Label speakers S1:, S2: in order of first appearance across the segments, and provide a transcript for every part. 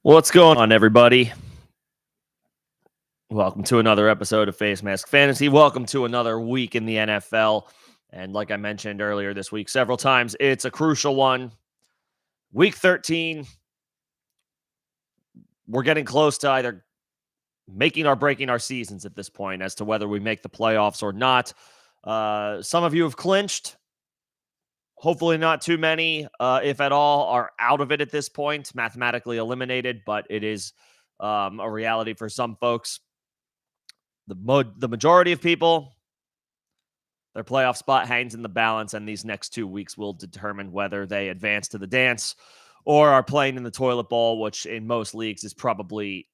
S1: What's going on, everybody? Welcome to another episode of Facemask Fantasy. Welcome to another week in the NFL. And like I mentioned earlier this week several times, it's a crucial one. Week 13, we're getting close to either making or breaking our seasons at this point as to whether we make the playoffs or not. Some of you have clinched. Hopefully not too many, if at all, are out of it at this point, mathematically eliminated, but it is a reality for some folks. The majority of people, their playoff spot hangs in the balance, and these next 2 weeks will determine whether they advance to the dance or are playing in the toilet bowl, which in most leagues is probably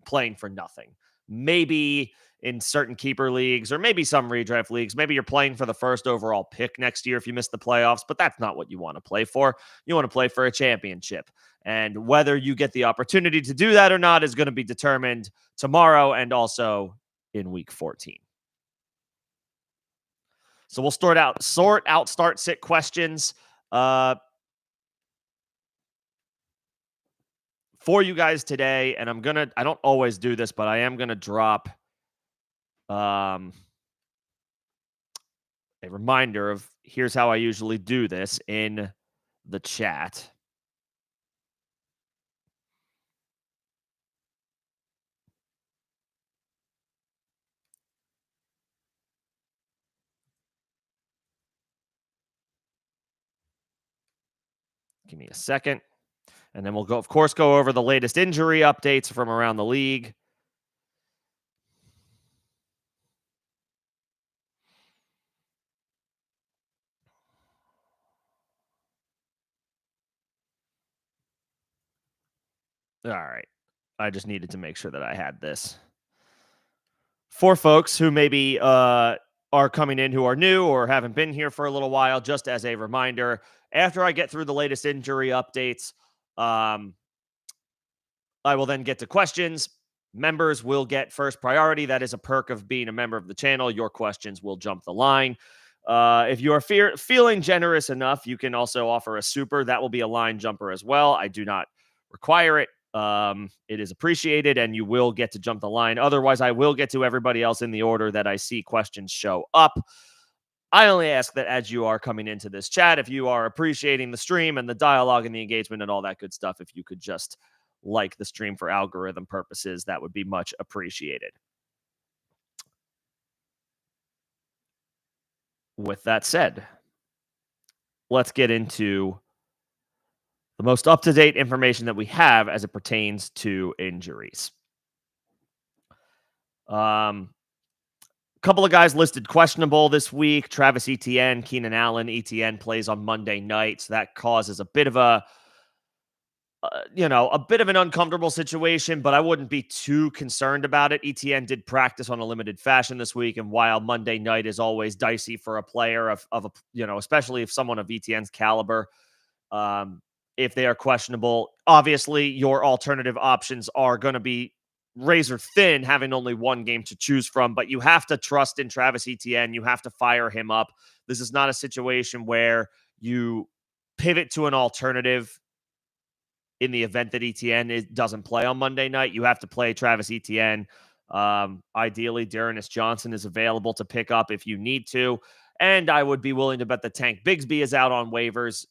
S1: playing for nothing. Maybe in certain keeper leagues or maybe some redraft leagues, maybe you're playing for the first overall pick next year if you miss the playoffs, but that's not what you want to play for. You want to play for a championship. And whether you get the opportunity to do that or not is going to be determined tomorrow and also in week 14. So we'll sort out start sit questions for you guys today. And I don't always do this, but I am going to drop a reminder of here's how I usually do this in the chat. Give me a second. And then we'll go over the latest injury updates from around the league. All right. I just needed to make sure that I had this. For folks who maybe are coming in who are new or haven't been here for a little while, just as a reminder, after I get through the latest injury updates, I will then get to questions. Members will get first priority. That is a perk of being a member of the channel. Your questions will jump the line. If you are feeling generous enough, you can also offer a super. That will be a line jumper as well. I do not require it. It is appreciated, and you will get to jump the line. Otherwise, I will get to everybody else in the order that I see questions show up. I only ask that as you are coming into this chat, if you are appreciating the stream and the dialogue and the engagement and all that good stuff, if you could just like the stream for algorithm purposes, that would be much appreciated. With that said, let's get into the most up-to-date information that we have as it pertains to injuries. Couple of guys listed questionable this week. Travis Etienne, Keenan Allen. Etienne plays on Monday night, so that causes a bit of a bit of an uncomfortable situation, but I wouldn't be too concerned about it. Etienne did practice on a limited fashion this week, and while Monday night is always dicey for a player of especially if someone of Etienne's caliber, if they are questionable, obviously your alternative options are going to be razor thin, having only one game to choose from, but you have to trust in Travis Etienne. You have to fire him up. This is not a situation where you pivot to an alternative in the event that Etienne doesn't play on Monday night. You have to play Travis Etienne. Ideally, D'Ernest Johnson is available to pick up if you need to. And I would be willing to bet that Tank Bigsby is out on waivers.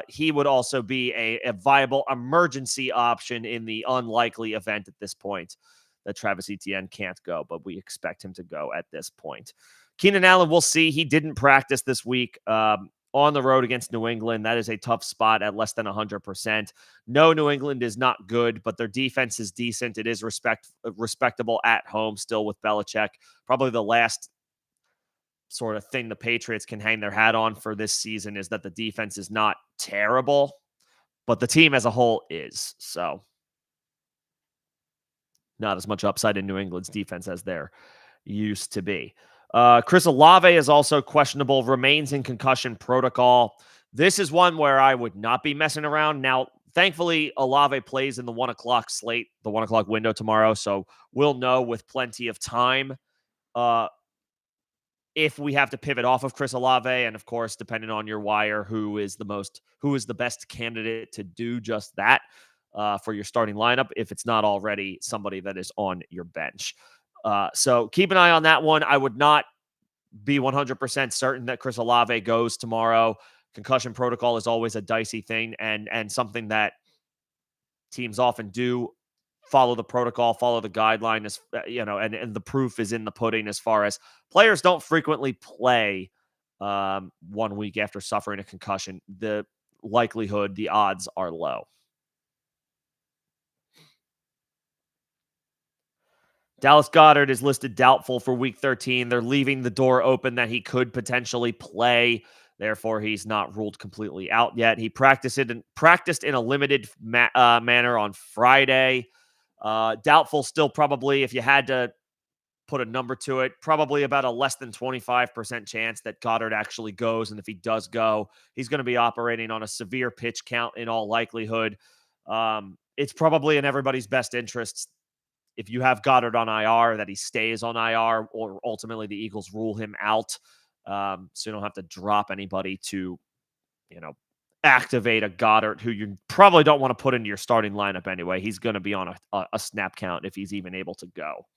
S1: He would also be a viable emergency option in the unlikely event at this point that Travis Etienne can't go, but we expect him to go at this point. Keenan Allen, we'll see. He didn't practice this week on the road against New England. That is a tough spot at less than 100%. No, New England is not good, but their defense is decent. It is respectable at home still with Belichick. Probably the last sort of thing the Patriots can hang their hat on for this season is that the defense is not terrible, but the team as a whole is. So not as much upside in New England's defense as there used to be. Chris Olave is also questionable, remains in concussion protocol. This is one where I would not be messing around. Now, thankfully, Olave plays in the 1 o'clock slate, the 1 o'clock window tomorrow, so we'll know with plenty of time if we have to pivot off of Chris Olave, and of course, depending on your wire, who is the best candidate to do just that. for your starting lineup if it's not already somebody that is on your bench. So keep an eye on that one. I would not be 100% certain that Chris Olave goes tomorrow. Concussion protocol is always a dicey thing and something that teams often do follow the protocol, follow the guideline, as and the proof is in the pudding as far as players don't frequently play 1 week after suffering a concussion. The likelihood, the odds are low. Dallas Goedert is listed doubtful for week 13. They're leaving the door open that he could potentially play. Therefore, he's not ruled completely out yet. He practiced in a limited manner on Friday. Doubtful still, probably, if you had to put a number to it, probably about a less than 25% chance that Goddard actually goes. And if he does go, he's going to be operating on a severe pitch count in all likelihood. It's probably in everybody's best interests, if you have Goddard on IR, that he stays on IR, or ultimately the Eagles rule him out. So you don't have to drop anybody to, activate a Goddard who you probably don't want to put into your starting lineup anyway. He's going to be on a snap count if he's even able to go.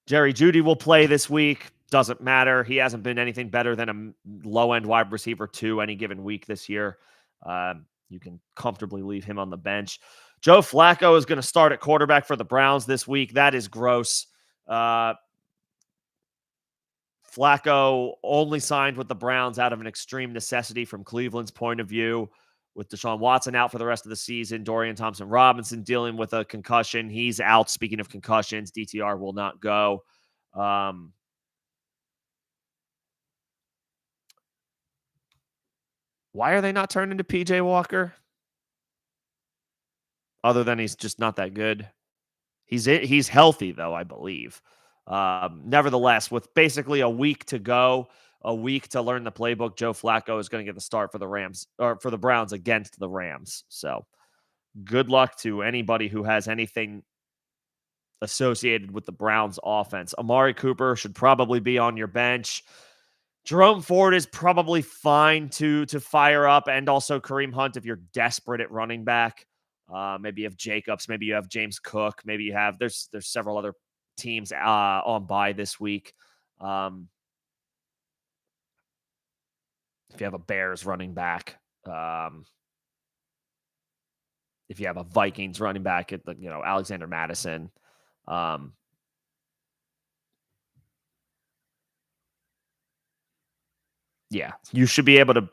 S1: Jerry Jeudy will play this week. Doesn't matter. He hasn't been anything better than a low-end wide receiver 2 any given week this year. You can comfortably leave him on the bench. Joe Flacco is going to start at quarterback for the Browns this week. That is gross. Flacco only signed with the Browns out of an extreme necessity from Cleveland's point of view. With Deshaun Watson out for the rest of the season, Dorian Thompson-Robinson dealing with a concussion. He's out. Speaking of concussions, DTR will not go. Why are they not turning to PJ Walker? Other than he's just not that good. He's healthy, though, I believe. Nevertheless, with basically a week to go, a week to learn the playbook, Joe Flacco is going to get the start for the Rams, or for the Browns against the Rams. So good luck to anybody who has anything associated with the Browns offense. Amari Cooper should probably be on your bench. Jerome Ford is probably fine to fire up, and also Kareem Hunt if you're desperate at running back. Maybe you have Jacobs, maybe you have James Cook, maybe you have there's several other teams on bye this week. If you have a Bears running back, if you have a Vikings running back at Alexander Madison, you should be able to.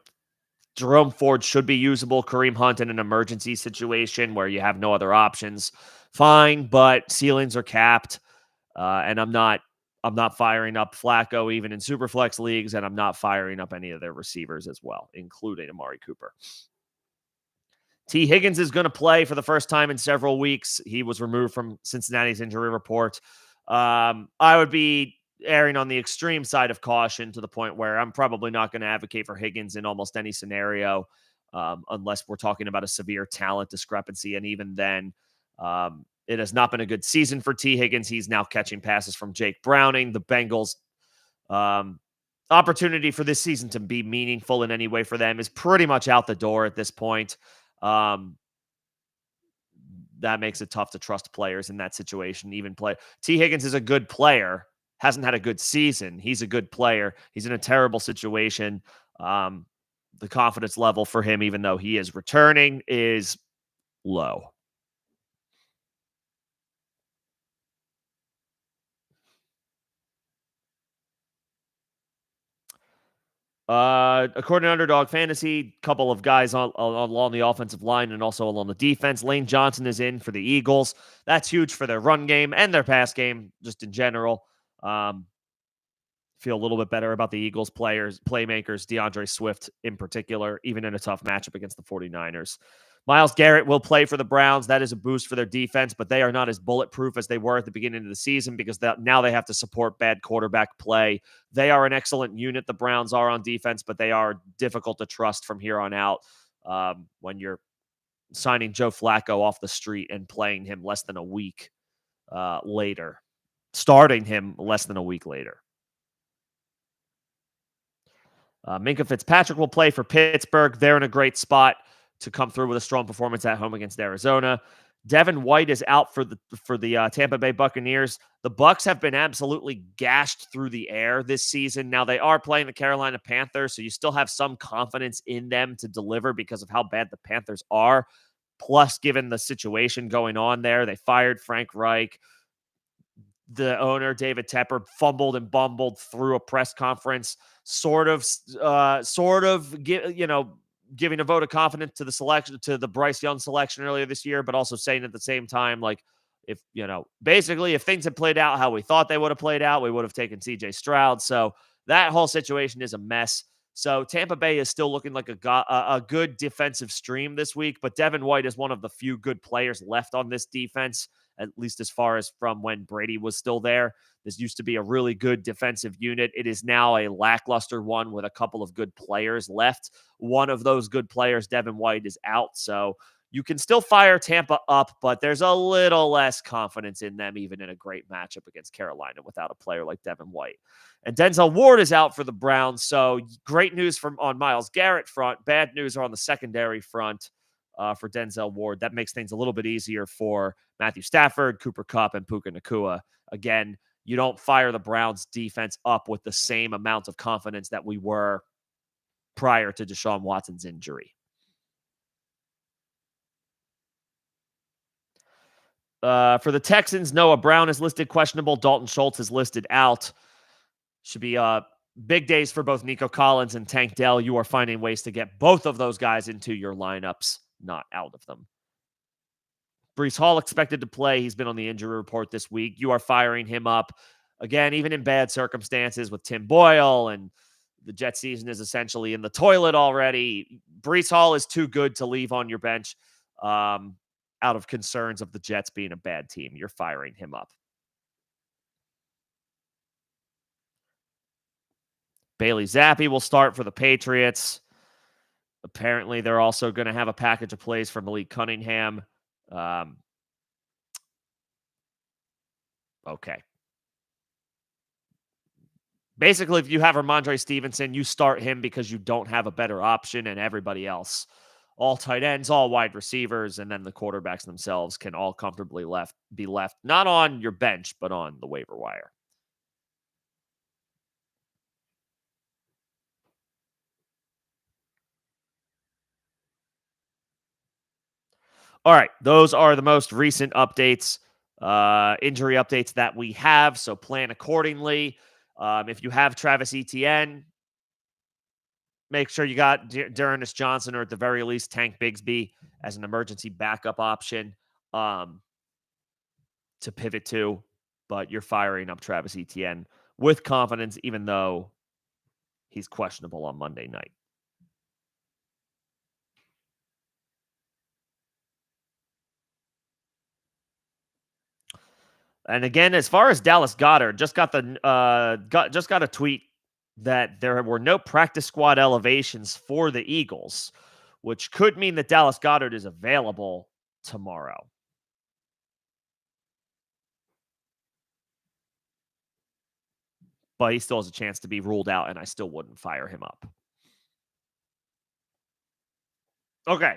S1: Jerome Ford should be usable. Kareem Hunt in an emergency situation where you have no other options, fine, but ceilings are capped. And I'm not firing up Flacco even in SuperFlex leagues, and I'm not firing up any of their receivers as well, including Amari Cooper. T. Higgins is going to play for the first time in several weeks. He was removed from Cincinnati's injury report. I would be erring on the extreme side of caution to the point where I'm probably not going to advocate for Higgins in almost any scenario, unless we're talking about a severe talent discrepancy. And even then, it has not been a good season for T. Higgins. He's now catching passes from Jake Browning. The Bengals' opportunity for this season to be meaningful in any way for them is pretty much out the door at this point. That makes it tough to trust players in that situation. T. Higgins is a good player, hasn't had a good season. He's a good player. He's in a terrible situation. The confidence level for him, even though he is returning, is low. According to Underdog Fantasy, a couple of guys along the offensive line and also along the defense. Lane Johnson is in for the Eagles. That's huge for their run game and their pass game, just in general. Feel a little bit better about the Eagles playmakers, DeAndre Swift in particular, even in a tough matchup against the 49ers. Myles Garrett will play for the Browns. That is a boost for their defense, but they are not as bulletproof as they were at the beginning of the season because now they have to support bad quarterback play. They are an excellent unit, the Browns are on defense, but they are difficult to trust from here on out when you're signing Joe Flacco off the street and playing him less than a week later, starting him less than a week later. Minkah Fitzpatrick will play for Pittsburgh. They're in a great spot. to come through with a strong performance at home against Arizona. Devin White is out for the Tampa Bay Buccaneers. The Bucs have been absolutely gashed through the air this season. Now they are playing the Carolina Panthers, so you still have some confidence in them to deliver because of how bad the Panthers are. Plus, given the situation going on there, they fired Frank Reich. The owner, David Tepper, fumbled and bumbled through a press conference, giving a vote of confidence to the selection, to the Bryce Young selection earlier this year, but also saying at the same time, like, if, basically, if things had played out how we thought they would have played out, we would have taken CJ Stroud. So that whole situation is a mess. So Tampa Bay is still looking like a good defensive stream this week, but Devin White is one of the few good players left on this defense, at least as far as from when Brady was still there. This used to be a really good defensive unit. It is now a lackluster one with a couple of good players left. One of those good players, Devin White, is out. So you can still fire Tampa up, but there's a little less confidence in them, even in a great matchup against Carolina without a player like Devin White. And Denzel Ward is out for the Browns. So great news on Myles Garrett front. Bad news on the secondary front for Denzel Ward. That makes things a little bit easier for Matthew Stafford, Cooper Kupp, and Puka Nacua. Again, you don't fire the Browns defense up with the same amount of confidence that we were prior to Deshaun Watson's injury. For the Texans, Noah Brown is listed questionable. Dalton Schultz is listed out. Should be big days for both Nico Collins and Tank Dell. You are finding ways to get both of those guys into your lineups, not out of them. Breece Hall expected to play. He's been on the injury report this week. You are firing him up. Again, even in bad circumstances with Tim Boyle, and the Jet season is essentially in the toilet already. Breece Hall is too good to leave on your bench out of concerns of the Jets being a bad team. You're firing him up. Bailey Zappi will start for the Patriots. Apparently, they're also going to have a package of plays for Malik Cunningham. Okay. Basically, if you have Ramondre Stevenson, you start him because you don't have a better option, and everybody else, all tight ends, all wide receivers, and then the quarterbacks themselves can all comfortably be left, not on your bench, but on the waiver wire. All right, those are the most recent updates, injury updates that we have, so plan accordingly. If you have Travis Etienne, make sure you got D'Ernest Johnson, or at the very least Tank Bigsby, as an emergency backup option to pivot to. But you're firing up Travis Etienne with confidence, even though he's questionable on Monday night. And again, as far as Dallas Goedert, just got a tweet that there were no practice squad elevations for the Eagles, which could mean that Dallas Goedert is available tomorrow. But he still has a chance to be ruled out, and I still wouldn't fire him up. Okay.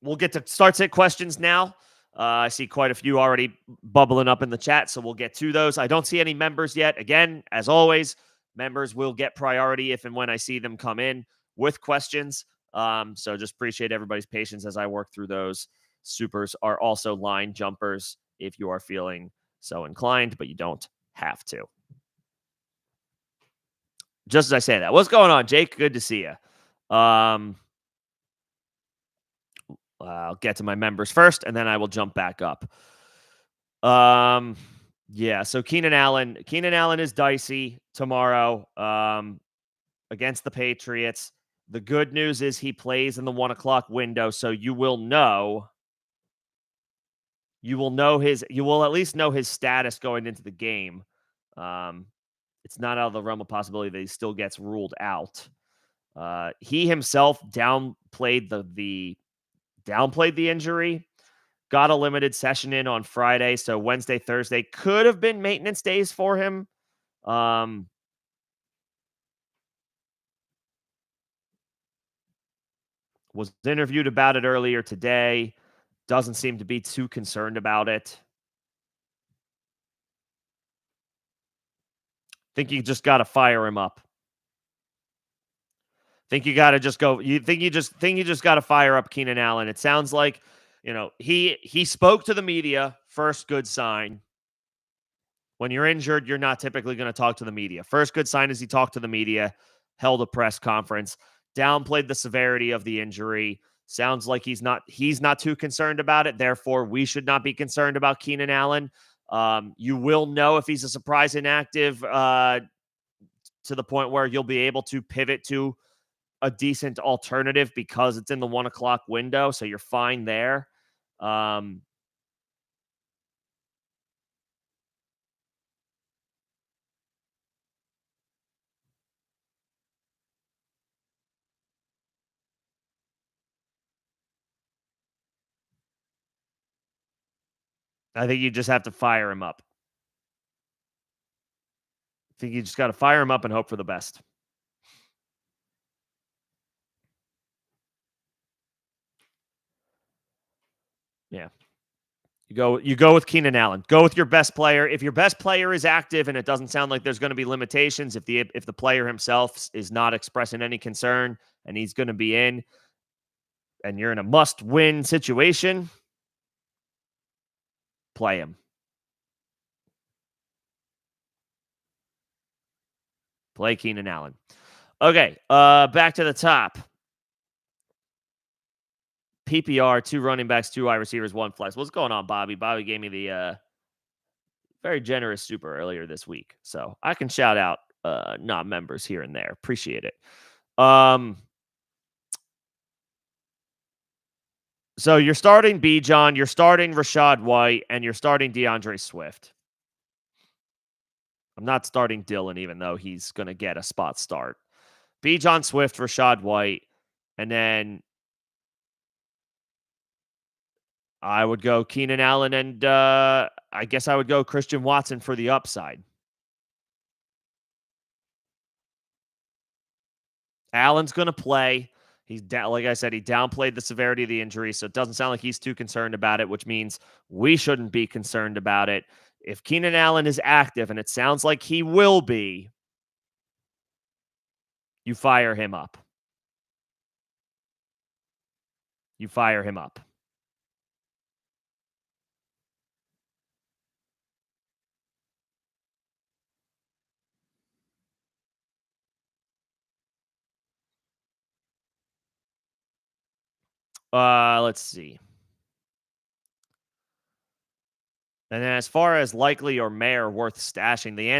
S1: We'll get to start sit questions now. I see quite a few already bubbling up in the chat, so we'll get to those. I don't see any members yet. Again, as always, members will get priority if and when I see them come in with questions. So just appreciate everybody's patience as I work through those. Supers are also line jumpers if you are feeling so inclined, but you don't have to. Just as I say that. What's going on, Jake? Good to see you. I'll get to my members first, and then I will jump back up. Yeah, so Keenan Allen is dicey tomorrow against the Patriots. The good news is he plays in the 1:00 window, so you will at least know his status going into the game. It's not out of the realm of possibility that he still gets ruled out. He himself downplayed the injury, got a limited session in on Friday, so Wednesday, Thursday could have been maintenance days for him. Was interviewed about it earlier today. Doesn't seem to be too concerned about it. Think you just got to fire him up. Think you got to just go. You just got to fire up Keenan Allen. It sounds like, he spoke to the media. First good sign. When you're injured, you're not typically going to talk to the media. First good sign is he talked to the media, held a press conference, downplayed the severity of the injury. Sounds like he's not too concerned about it. Therefore, we should not be concerned about Keenan Allen. You will know if he's a surprise inactive to the point where you'll be able to pivot to a decent alternative because it's in the 1:00 window. So you're fine there. I think you just have to fire him up. I think you just got to fire him up and hope for the best. Yeah. You go with Keenan Allen. Go with your best player. If your best player is active and it doesn't sound like there's going to be limitations, if the player himself is not expressing any concern and he's going to be in, and you're in a must-win situation, play him. Play Keenan Allen. Okay, back to the top. PPR, 2 running backs, 2 wide receivers, 1 flex. What's going on, Bobby? Bobby gave me the very generous super earlier this week. So I can shout out non-members here and there. Appreciate it. So you're starting Bijan, you're starting Rashad White, and you're starting DeAndre Swift. I'm not starting Dylan, even though he's going to get a spot start. Bijan, Swift, Rashad White, and then I would go Keenan Allen, and I guess I would go Christian Watson for the upside. Allen's going to play. Like I said, he downplayed the severity of the injury, so it doesn't sound like he's too concerned about it, which means we shouldn't be concerned about it. If Keenan Allen is active, and it sounds like he will be, you fire him up. You fire him up. Let's see. And then as far as likely or Mayer worth stashing, the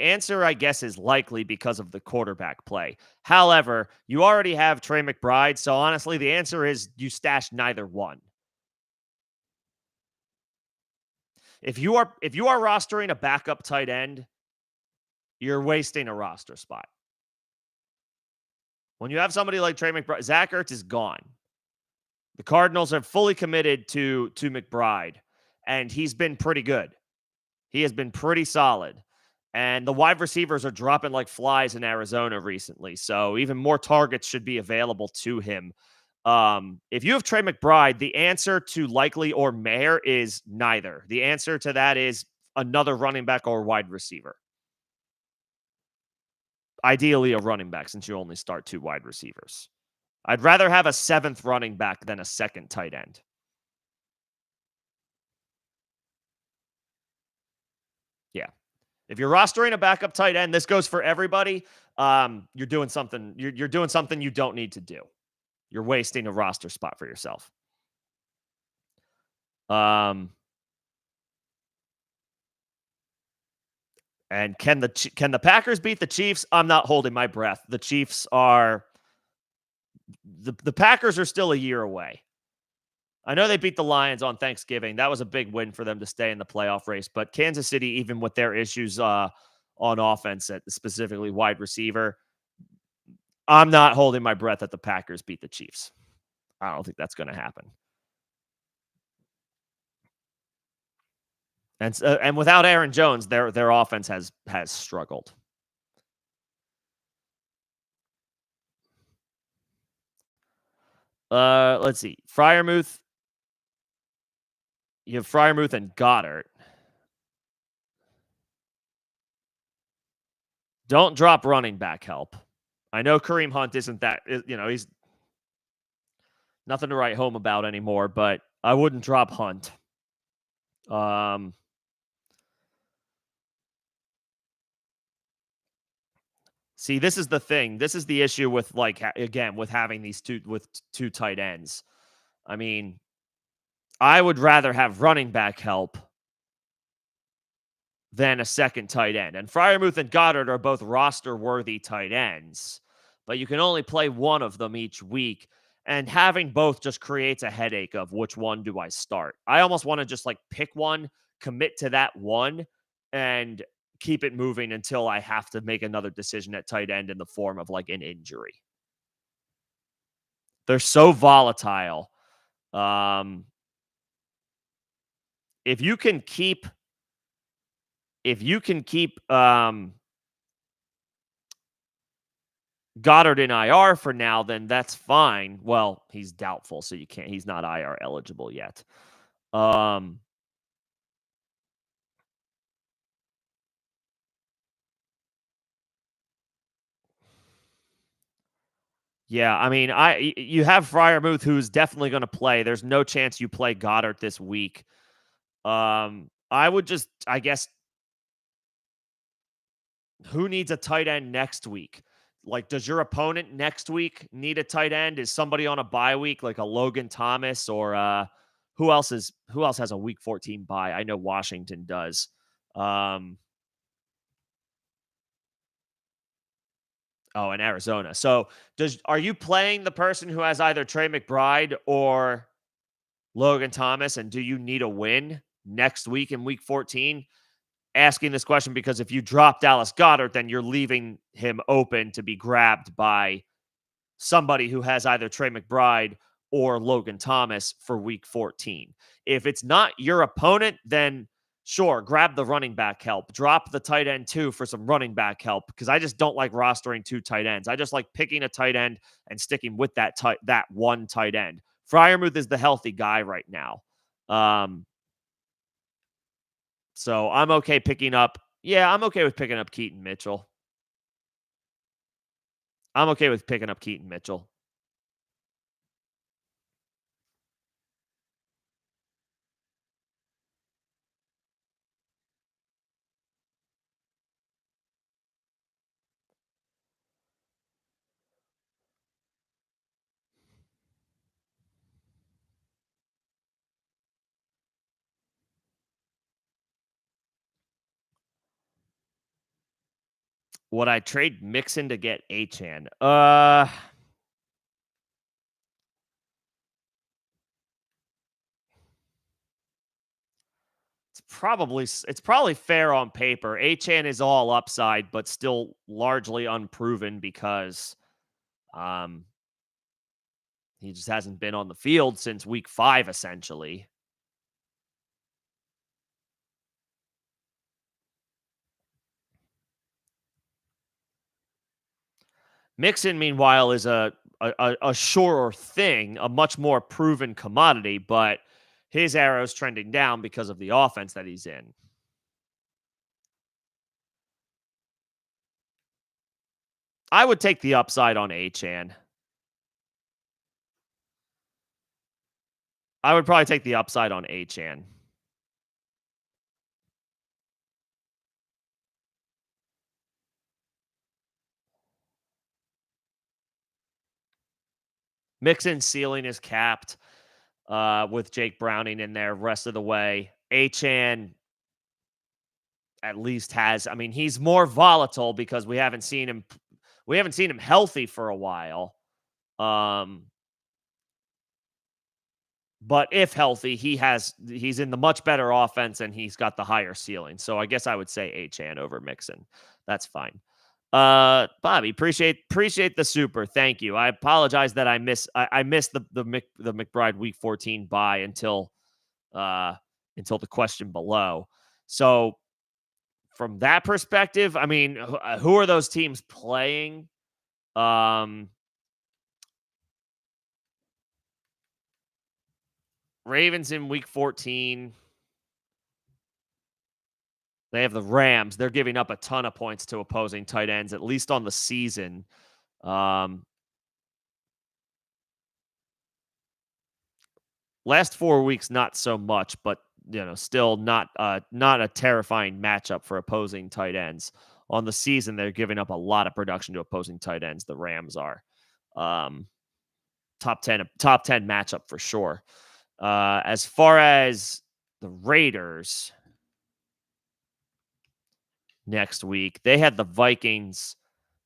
S1: answer, I guess, is likely because of the quarterback play. However, you already have Trey McBride, so honestly, the answer is you stash neither one. If you are rostering a backup tight end, you're wasting a roster spot. When you have somebody like Trey McBride, Zach Ertz is gone. The Cardinals have fully committed to McBride, and he's been pretty good. He has been pretty solid. And the wide receivers are dropping like flies in Arizona recently. So even more targets should be available to him. If you have Trey McBride, the answer to likely or Mayer is neither. The answer to that is another running back or wide receiver. Ideally a running back, since you only start 2 wide receivers. I'd rather have a 7th running back than a 2nd tight end. Yeah. If you're rostering a backup tight end, this goes for everybody. You're doing something. You're doing something you don't need to do. You're wasting a roster spot for yourself. And can the Packers beat the Chiefs? I'm not holding my breath. The Chiefs are the Packers are still a year away. I know they beat the Lions on Thanksgiving. That was a big win for them to stay in the playoff race. But Kansas City, even with their issues on offense, at specifically wide receiver, I'm not holding my breath that the Packers beat the Chiefs. I don't think that's going to happen. And without Aaron Jones, their offense has struggled. Let's see. Fryermuth. You have Fryermuth and Goddard. Don't drop running back help. I know Kareem Hunt isn't that, he's nothing to write home about anymore, but I wouldn't drop Hunt. Um, See, this is the thing. This is the issue with again with having these two tight ends. I mean, I would rather have running back help than a second tight end. And Fryermuth and Goddard are both roster worthy tight ends, but you can only play one of them each week. And having both just creates a headache of which one do I start. I almost want to just pick one, commit to that one, and keep it moving until I have to make another decision at tight end in the form of an injury. They're so volatile. Um, if you can keep Goddard in IR for now, then that's fine. Well, he's doubtful, so he's not IR eligible yet. Yeah, I mean, you have Fryermuth, who's definitely going to play. There's no chance you play Goddard this week. I would just, I guess, who needs a tight end next week? Does your opponent next week need a tight end? Is somebody on a bye week, like a Logan Thomas, or who else has a week 14 bye? I know Washington does. Oh, in Arizona. So are you playing the person who has either Trey McBride or Logan Thomas, and do you need a win next week in week 14? Asking this question because if you drop Dallas Goedert, then you're leaving him open to be grabbed by somebody who has either Trey McBride or Logan Thomas for week 14. If it's not your opponent, then sure, grab the running back help. Drop the tight end too for some running back help because I just don't like rostering two tight ends. I just like picking a tight end and sticking with that one tight end. Fryermuth is the healthy guy right now. So I'm okay picking up. Yeah, I'm okay with picking up Keaton Mitchell. I'm okay with picking up Keaton Mitchell. Would I trade Mixon to get Achane? It's probably fair on paper. Achane is all upside, but still largely unproven because he just hasn't been on the field since week 5, essentially. Mixon, meanwhile, is a surer thing, a much more proven commodity, but his arrow's trending down because of the offense that he's in. I would take the upside on Achane. I would probably take the upside on Achane. Mixon's ceiling is capped with Jake Browning in there rest of the way. Achane at least has, I mean, he's more volatile because we haven't seen him healthy for a while. But if healthy, he's in the much better offense and he's got the higher ceiling. So I guess I would say Achane over Mixon. That's fine. Bobby, appreciate the super. Thank you. I apologize that I missed the McBride week 14 bye until the question below. So from that perspective, I mean, who are those teams playing? Ravens in week 14. They have the Rams. They're giving up a ton of points to opposing tight ends, at least on the season. Um, Last 4 weeks, not so much, but still not a terrifying matchup for opposing tight ends. On the season, they're giving up a lot of production to opposing tight ends. The Rams are um, top ten matchup for sure. As far as the Raiders next week, they had the Vikings.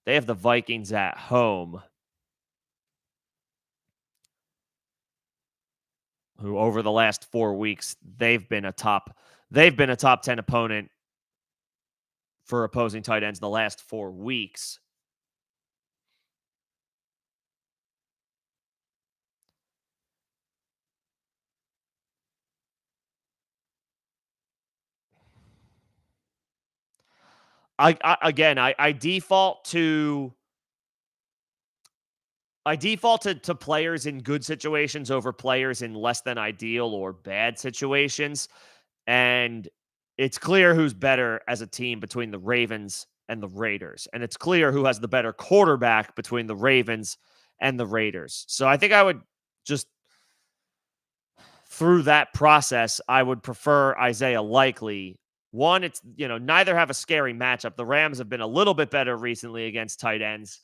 S1: They have the Vikings at home, who over the last 4 weeks they've been a top 10 opponent for opposing tight ends the last 4 weeks. I default to to players in good situations over players in less than ideal or bad situations. And it's clear who's better as a team between the Ravens and the Raiders. And it's clear who has the better quarterback between the Ravens and the Raiders. So I think I would just, through that process, I would prefer Isaiah Likely. One, it's, neither have a scary matchup. The Rams have been a little bit better recently against tight ends.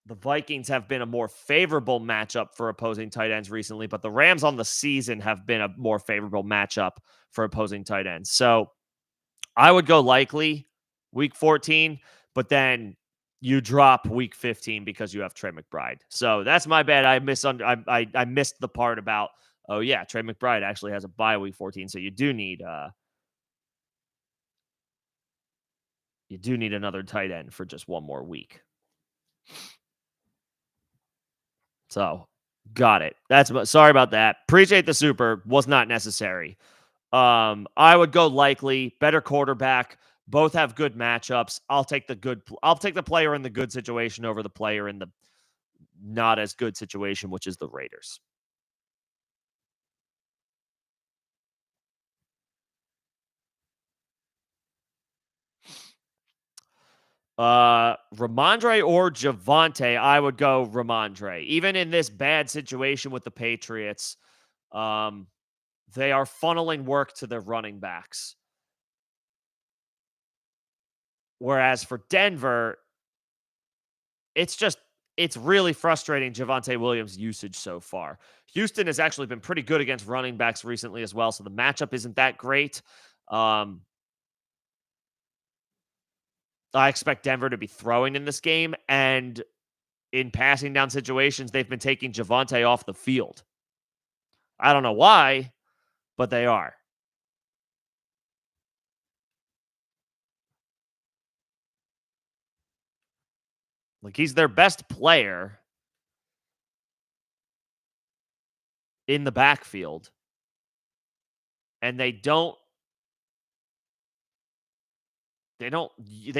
S1: The Vikings have been a more favorable matchup for opposing tight ends recently, but the Rams on the season have been a more favorable matchup for opposing tight ends. So I would go Likely week 14, but then you drop week 15 because you have Trey McBride. So that's my bad. I missed the part about, oh yeah, Trey McBride actually has a bye week 14, so you do need another tight end for just one more week. So, got it. Sorry about that. Appreciate the super. Was not necessary. I would go Likely, better quarterback. Both have good matchups. I'll take the player in the good situation over the player in the not as good situation, which is the Raiders. Ramondre or Javonte, I would go Ramondre. Even in this bad situation with the Patriots, they are funneling work to their running backs. Whereas for Denver, it's really frustrating Javonte Williams' usage so far. Houston has actually been pretty good against running backs recently as well, so the matchup isn't that great. I expect Denver to be throwing in this game, and in passing down situations, they've been taking Javonte off the field. I don't know why, but they are. Like, he's their best player in the backfield, and they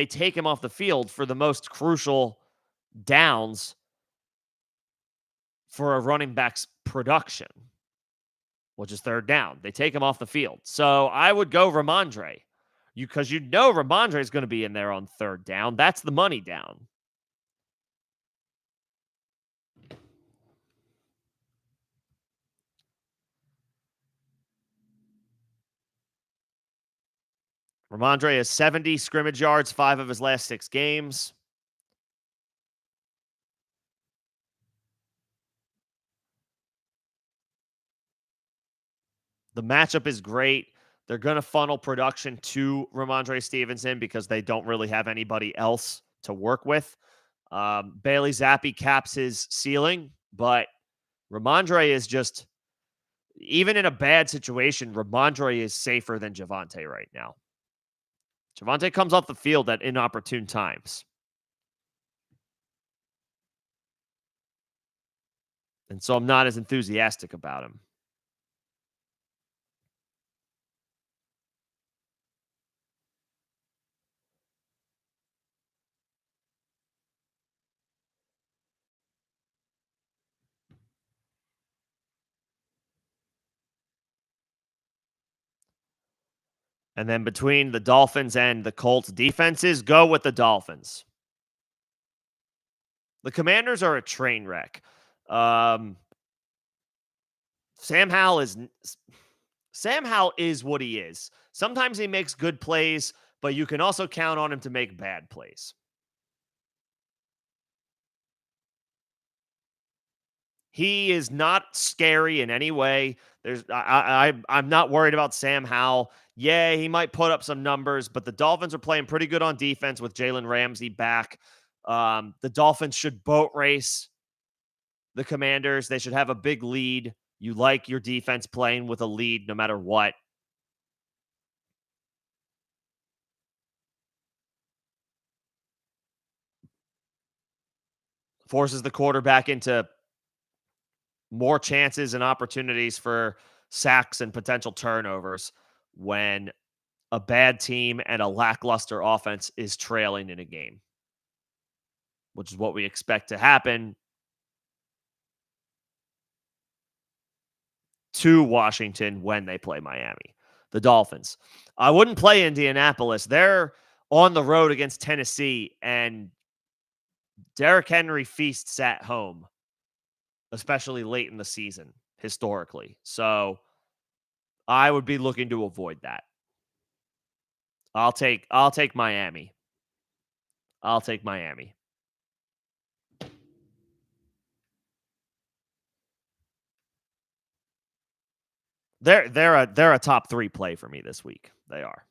S1: take him off the field for the most crucial downs for a running back's production, which is third down. They take him off the field. So I would go Ramondre. Because Ramondre is going to be in there on third down. That's the money down. Ramondre has 70 scrimmage yards, 5 of his last 6 games. The matchup is great. They're going to funnel production to Ramondre Stevenson because they don't really have anybody else to work with. Bailey Zappi caps his ceiling, but Ramondre is just, even in a bad situation, Ramondre is safer than Javonte right now. Javonte comes off the field at inopportune times. And so I'm not as enthusiastic about him. And then between the Dolphins and the Colts defenses, go with the Dolphins. The Commanders are a train wreck. Um, Sam Howell is Sam Howell is what he is. Sometimes he makes good plays, but you can also count on him to make bad plays. He is not scary in any way. I'm not worried about Sam Howell. Yeah, he might put up some numbers, but the Dolphins are playing pretty good on defense with Jalen Ramsey back. The Dolphins should boat race the Commanders. They should have a big lead. You like your defense playing with a lead no matter what. Forces the quarterback into more chances and opportunities for sacks and potential turnovers when a bad team and a lackluster offense is trailing in a game, which is what we expect to happen to Washington when they play Miami. The Dolphins. I wouldn't play Indianapolis. They're on the road against Tennessee, and Derrick Henry feasts at home, especially late in the season, historically. So I would be looking to avoid that. I'll take Miami. I'll take Miami. They're a top 3 play for me this week. They are.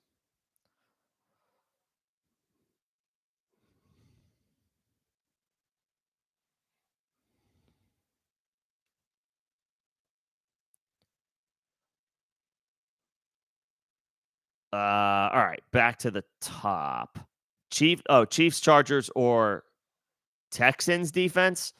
S1: All right, back to the top. Chiefs, Chargers, or Texans defense.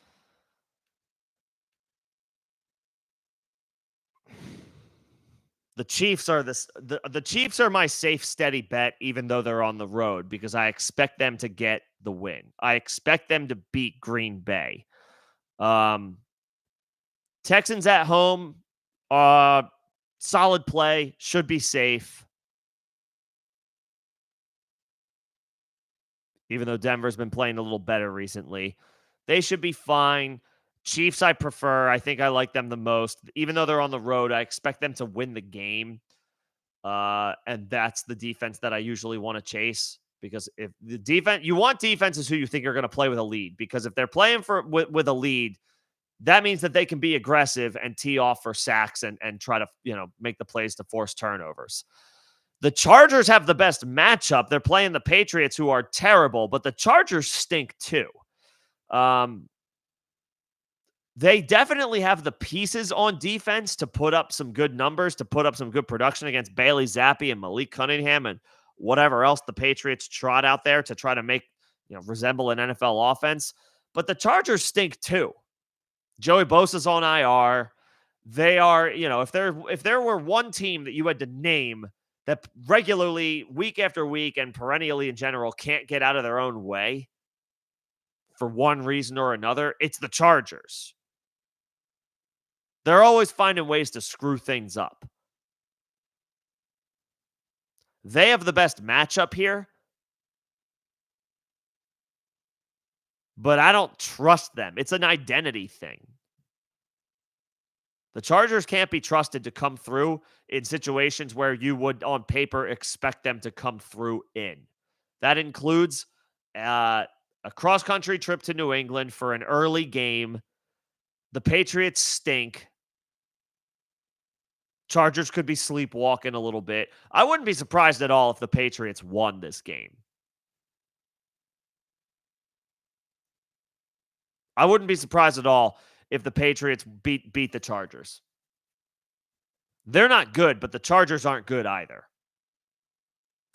S1: The Chiefs are the Chiefs are my safe, steady bet, even though they're on the road, because I expect them to get the win. I expect them to beat Green Bay. Um, Texans at home, uh, solid play, should be safe. Even though Denver's been playing a little better recently. They should be fine. Chiefs, I prefer. I think I like them the most. Even though they're on the road, I expect them to win the game. And that's the defense that I usually want to chase. Because if the defense, you want defenses who you think are going to play with a lead. Because if they're playing with a lead, that means that they can be aggressive and tee off for sacks and try to make the plays to force turnovers. The Chargers have the best matchup. They're playing the Patriots, who are terrible, but the Chargers stink too. Um, they definitely have the pieces on defense to put up some good numbers, to put up some good production against Bailey Zappi and Malik Cunningham and whatever else the Patriots trot out there to try to make resemble an NFL offense. But the Chargers stink too. Joey Bosa's on IR. They are, if there were one team that you had to name that regularly, week after week, and perennially in general, can't get out of their own way for one reason or another, it's the Chargers. They're always finding ways to screw things up. They have the best matchup here, but I don't trust them. It's an identity thing. The Chargers can't be trusted to come through in situations where you would, on paper, expect them to come through in. That includes a cross-country trip to New England for an early game. The Patriots stink. Chargers could be sleepwalking a little bit. I wouldn't be surprised at all if the Patriots won this game. I wouldn't be surprised at all if the Patriots beat the Chargers. They're not good, but the Chargers aren't good either.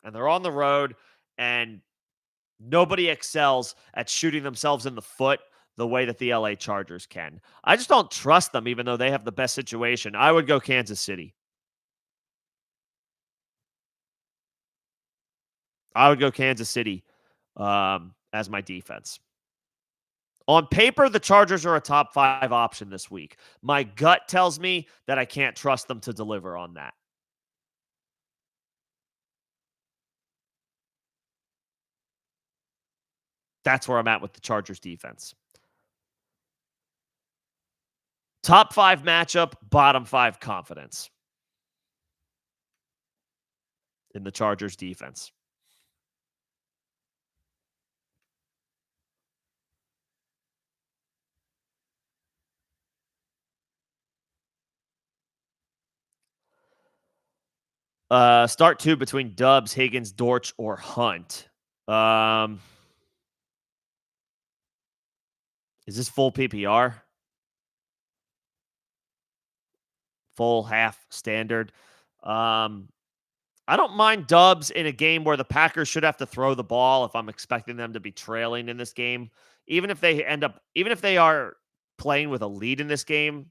S1: And they're on the road, and nobody excels at shooting themselves in the foot the way that the LA Chargers can. I just don't trust them, even though they have the best situation. I would go Kansas City. I would go Kansas City as my defense. On paper, the Chargers are a top 5 option this week. My gut tells me that I can't trust them to deliver on that. That's where I'm at with the Chargers defense. Top 5 matchup, bottom 5 confidence in the Chargers defense. Start 2 between Dubs, Higgins, Dortch, or Hunt. Um, is this full PPR? Full, half, standard? Um, I don't mind Dubs in a game where the Packers should have to throw the ball if I'm expecting them to be trailing in this game. Even if they are playing with a lead in this game,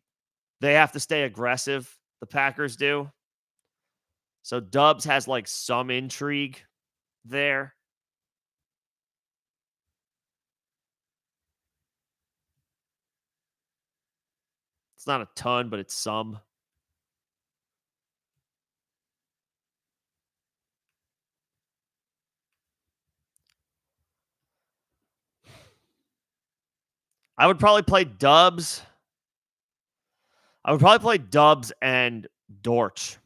S1: they have to stay aggressive. The Packers do. So Dubs has like some intrigue there. It's not a ton, but it's some. I would probably play Dubs. I would probably play Dubs and Dortch.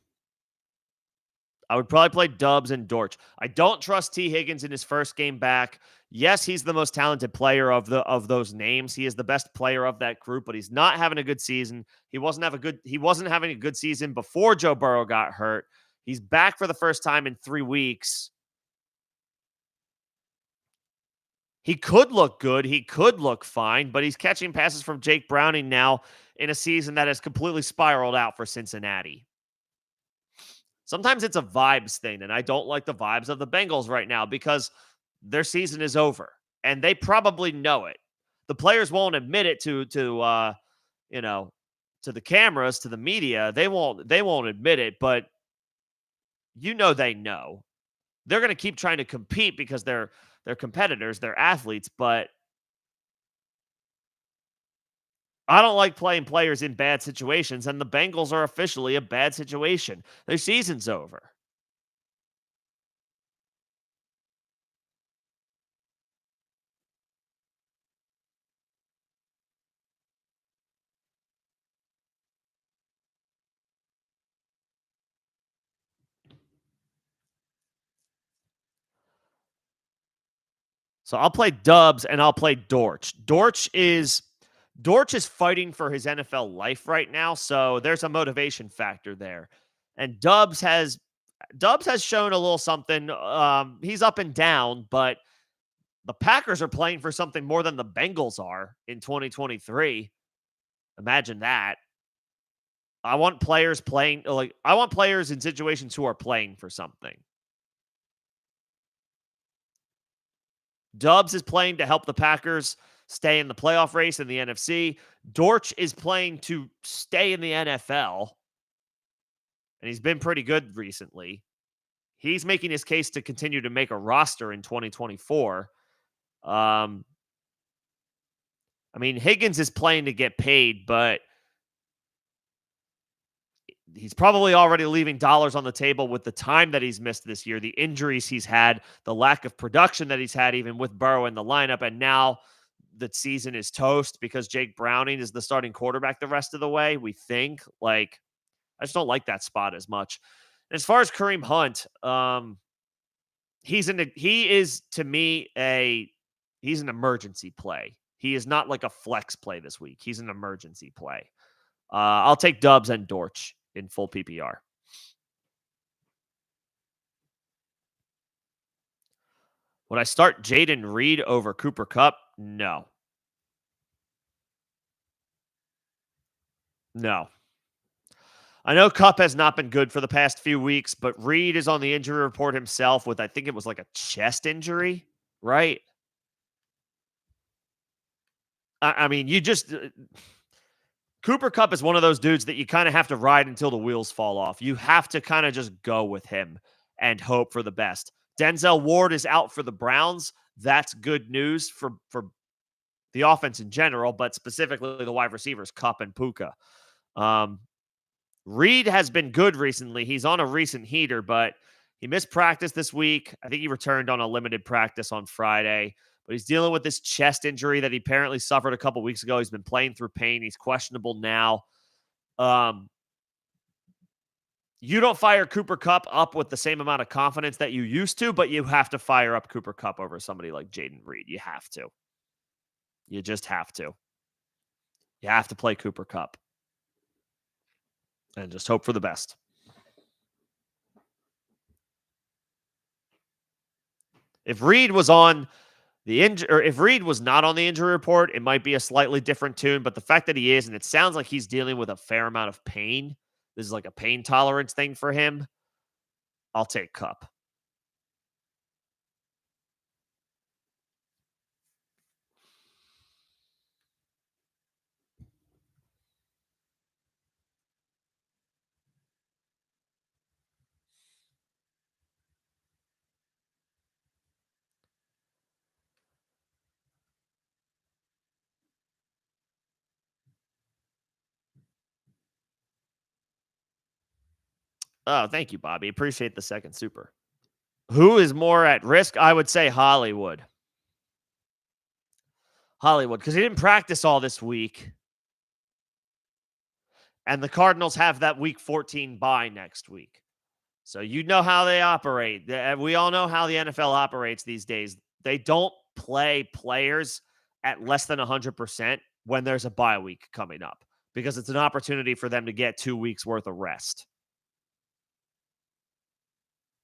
S1: I would probably play Dubs and Dortch. I don't trust T. Higgins in his first game back. Yes, he's the most talented player of those names. He is the best player of that group, but he's not having a good season. He wasn't having a good season before Joe Burrow got hurt. He's back for the first time in 3 weeks. He could look good. He could look fine, but he's catching passes from Jake Browning now in a season that has completely spiraled out for Cincinnati. Sometimes it's a vibes thing, and I don't like the vibes of the Bengals right now because their season is over, and they probably know it. The players won't admit it you know, to the cameras, to the media. They won't admit it, but they know. They're going to keep trying to compete because they're competitors, they're athletes, but I don't like playing players in bad situations, and the Bengals are officially a bad situation. Their season's over. So I'll play Dubs and I'll play Dortch. Dortch is fighting for his NFL life right now, so there's a motivation factor there. And Dubs has shown a little something. He's up and down, but the Packers are playing for something more than the Bengals are in 2023. Imagine that. I want players in situations who are playing for something. Dubs is playing to help the Packers stay in the playoff race in the NFC. Dortch is playing to stay in the NFL, and he's been pretty good recently. He's making his case to continue to make a roster in 2024. Um, I mean, Higgins is playing to get paid, but he's probably already leaving dollars on the table with the time that he's missed this year, the injuries he's had, the lack of production that he's had, even with Burrow in the lineup. And now the season is toast because Jake Browning is the starting quarterback the rest of the way. We think I just don't like that spot as much. And as far as Kareem Hunt, he is to me he's an emergency play. He is not like a flex play this week. He's an emergency play. I'll take Dubs and Dortch in full PPR. Would I start Jaden Reed over Cooper Kupp? No. No. I know Kupp has not been good for the past few weeks, but Reed is on the injury report himself with, I think it was like a chest injury, right? I mean, Cooper Kupp is one of those dudes that you kind of have to ride until the wheels fall off. You have to kind of just go with him and hope for the best. Denzel Ward is out for the Browns. That's good news for the offense in general, but specifically the wide receivers, Kupp and Puka. Reed has been good recently. He's on a recent heater, but he missed practice this week. I think he returned on a limited practice on Friday. but he's dealing with this chest injury that he apparently suffered a couple weeks ago. He's been playing through pain. He's questionable now. Um, you don't fire Cooper Kupp up with the same amount of confidence that you used to, but you have to fire up Cooper Kupp over somebody like Jaden Reed. You have to. You just have to. You have to play Cooper Kupp and just hope for the best. If Reed was on or if Reed was not on the injury report, it might be a slightly different tune. But the fact that he is, and it sounds like he's dealing with a fair amount of pain. This is like a pain tolerance thing for him. I'll take Kupp. Oh, thank you, Bobby. Appreciate the second super. Who is more at risk? I would say Hollywood. Hollywood, because he didn't practice all this week. And the Cardinals have that week 14 bye next week. So you know how they operate. We all know how the NFL operates these days. They don't play players at less than 100% when there's a bye week coming up because it's an opportunity for them to get 2 weeks worth of rest.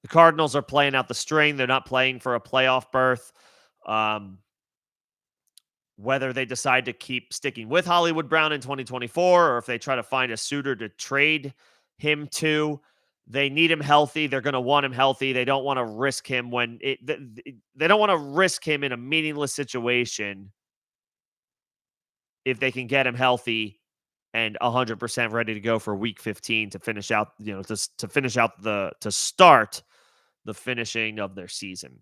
S1: The Cardinals are playing out the string. They're not playing for a playoff berth. Whether they decide to keep sticking with Hollywood Brown in 2024 or if they try to find a suitor to trade him to, they need him healthy. They're going to want him healthy. They don't want to risk him they don't want to risk him in a meaningless situation if they can get him healthy and 100% ready to go for week 15 to finish out, to start the finishing of their season.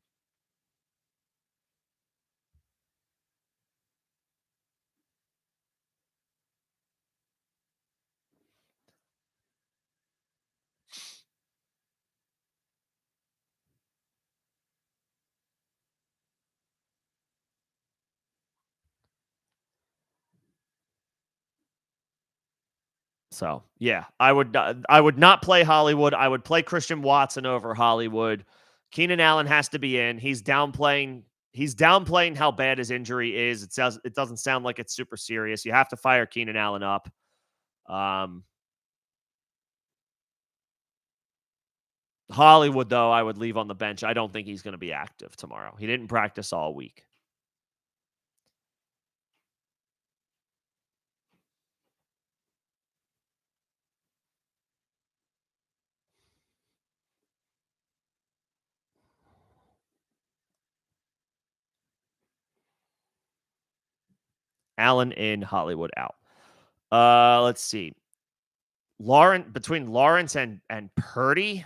S1: So, yeah, I would not play Hollywood. I would play Christian Watson over Hollywood. Keenan Allen has to be in. He's downplaying how bad his injury is. It doesn't sound like it's super serious. You have to fire Keenan Allen up. Hollywood, though, I would leave on the bench. I don't think he's going to be active tomorrow. He didn't practice all week. Allen in, Hollywood out. Let's see. Between Lawrence and Purdy,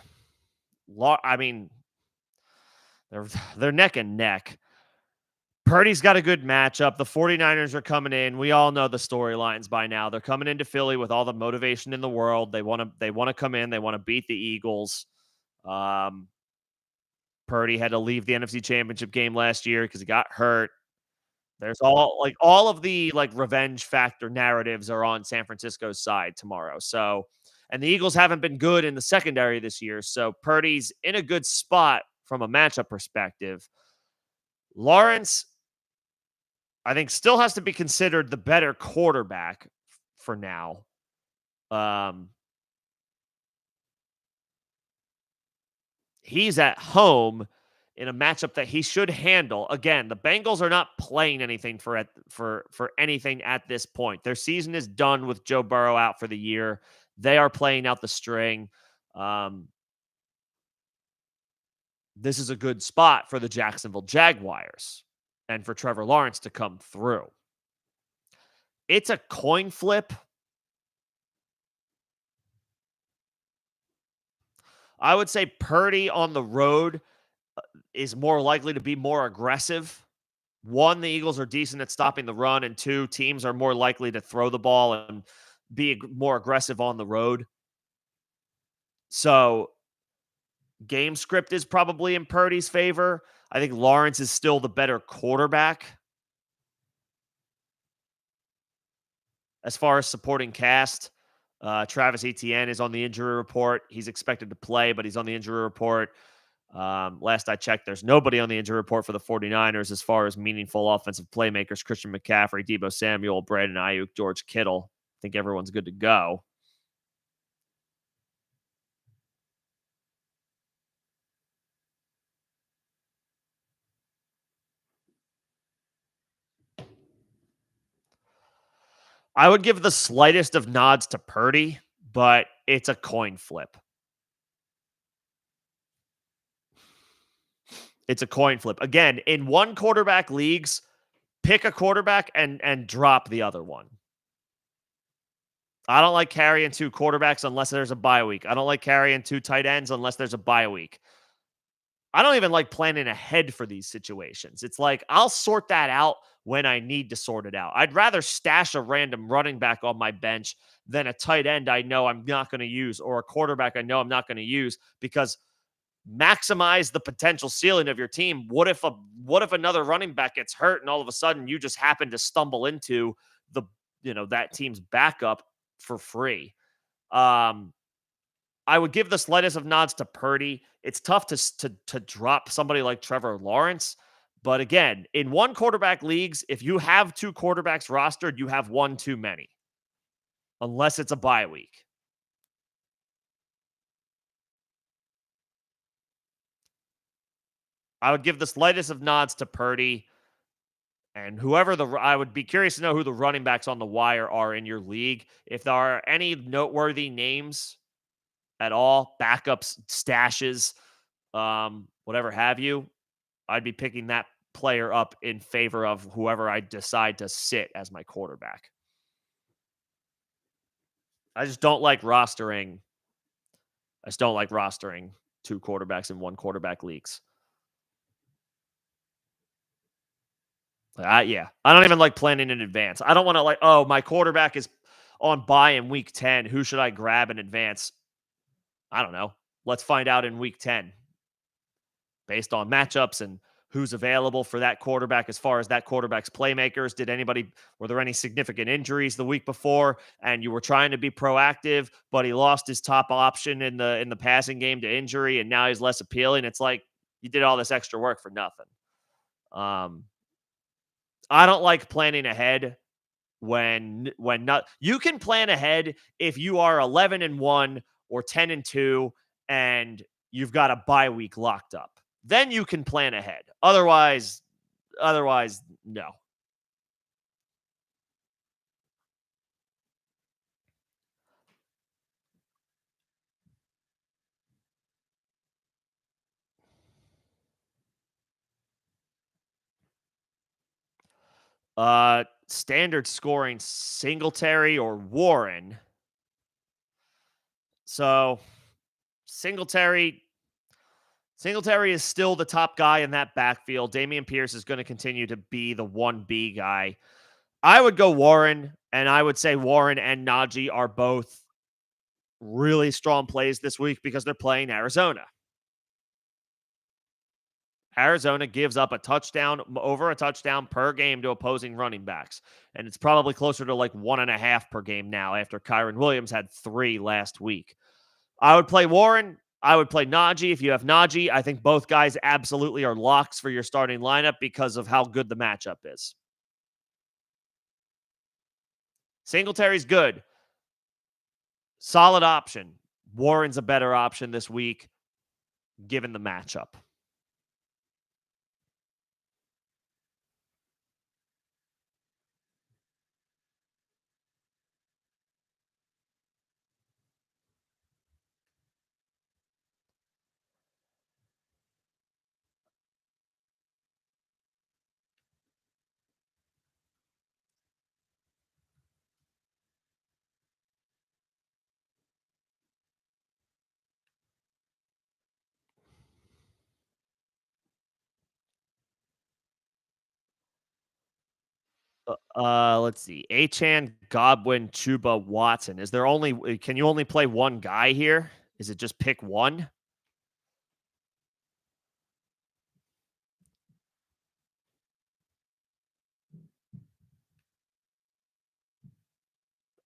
S1: I mean, they're neck and neck. Purdy's got a good matchup. The 49ers are coming in. We all know the storylines by now. They're coming into Philly with all the motivation in the world. They want to come in. They want to beat the Eagles. Purdy had to leave the NFC Championship game last year because he got hurt. There's all of the revenge factor narratives are on San Francisco's side tomorrow. So, and the Eagles haven't been good in the secondary this year. So Purdy's in a good spot from a matchup perspective. Lawrence, I think, still has to be considered the better quarterback for now. He's at home in a matchup that he should handle. Again, the Bengals are not playing anything for anything at this point. Their season is done with Joe Burrow out for the year. They are playing out the string. This is a good spot for the Jacksonville Jaguars and for Trevor Lawrence to come through. It's a coin flip. I would say Purdy on the road is more likely to be more aggressive. One, the Eagles are decent at stopping the run, and two, teams are more likely to throw the ball and be more aggressive on the road. So game script is probably in Purdy's favor. I think Lawrence is still the better quarterback as far as supporting cast. Travis Etienne is on the injury report. He's expected to play, but he's on the injury report. Last I checked, there's nobody on the injury report for the 49ers as far as meaningful offensive playmakers. Christian McCaffrey, Debo Samuel, Brandon Ayuk, George Kittle. I think everyone's good to go. I would give the slightest of nods to Purdy, but it's a coin flip. It's a coin flip. Again, in one quarterback leagues, pick a quarterback and drop the other one. I don't like carrying two quarterbacks unless there's a bye week. I don't like carrying two tight ends unless there's a bye week. I don't even like planning ahead for these situations. It's like I'll sort that out when I need to sort it out. I'd rather stash a random running back on my bench than a tight end I know I'm not going to use or a quarterback I know I'm not going to use because maximize the potential ceiling of your team. What if another running back gets hurt and all of a sudden you just happen to stumble into the that team's backup for free? Um I would give the slightest of nods to Purdy. It's tough to drop somebody like Trevor Lawrence, but again, in one quarterback leagues, if you have two quarterbacks rostered, you have one too many, unless it's a bye week. I would give the slightest of nods to Purdy and whoever I would be curious to know who the running backs on the wire are in your league. If there are any noteworthy names at all, backups, stashes, whatever have you, I'd be picking that player up in favor of whoever I decide to sit as my quarterback. I just don't like rostering. I just don't like rostering two quarterbacks in one quarterback leagues. Yeah, I don't even like planning in advance. I don't want to oh, my quarterback is on bye in week 10. Who should I grab in advance? I don't know. Let's find out in week 10 based on matchups and who's available for that quarterback as far as that quarterback's playmakers. Were there any significant injuries the week before and you were trying to be proactive, but he lost his top option in the passing game to injury and now he's less appealing? It's like you did all this extra work for nothing. I don't like planning ahead when not you can plan ahead if you are 11-1 or 10-2 and you've got a bye week locked up. Then you can plan ahead. Otherwise no. Standard scoring Singletary or Warren. So Singletary is still the top guy in that backfield. Dameon Pierce is going to continue to be the 1B guy. I would go Warren, and I would say Warren and Najee are both really strong plays this week because they're playing Arizona. Arizona gives up over a touchdown per game to opposing running backs. And it's probably closer to like 1.5 per game now after Kyron Williams had 3 last week. I would play Warren. I would play Najee. If you have Najee, I think both guys absolutely are locks for your starting lineup because of how good the matchup is. Singletary's good. Solid option. Warren's a better option this week given the matchup. Let's see. Achan, Godwin, Chuba, Watson. Can you only play one guy here? Is it just pick one?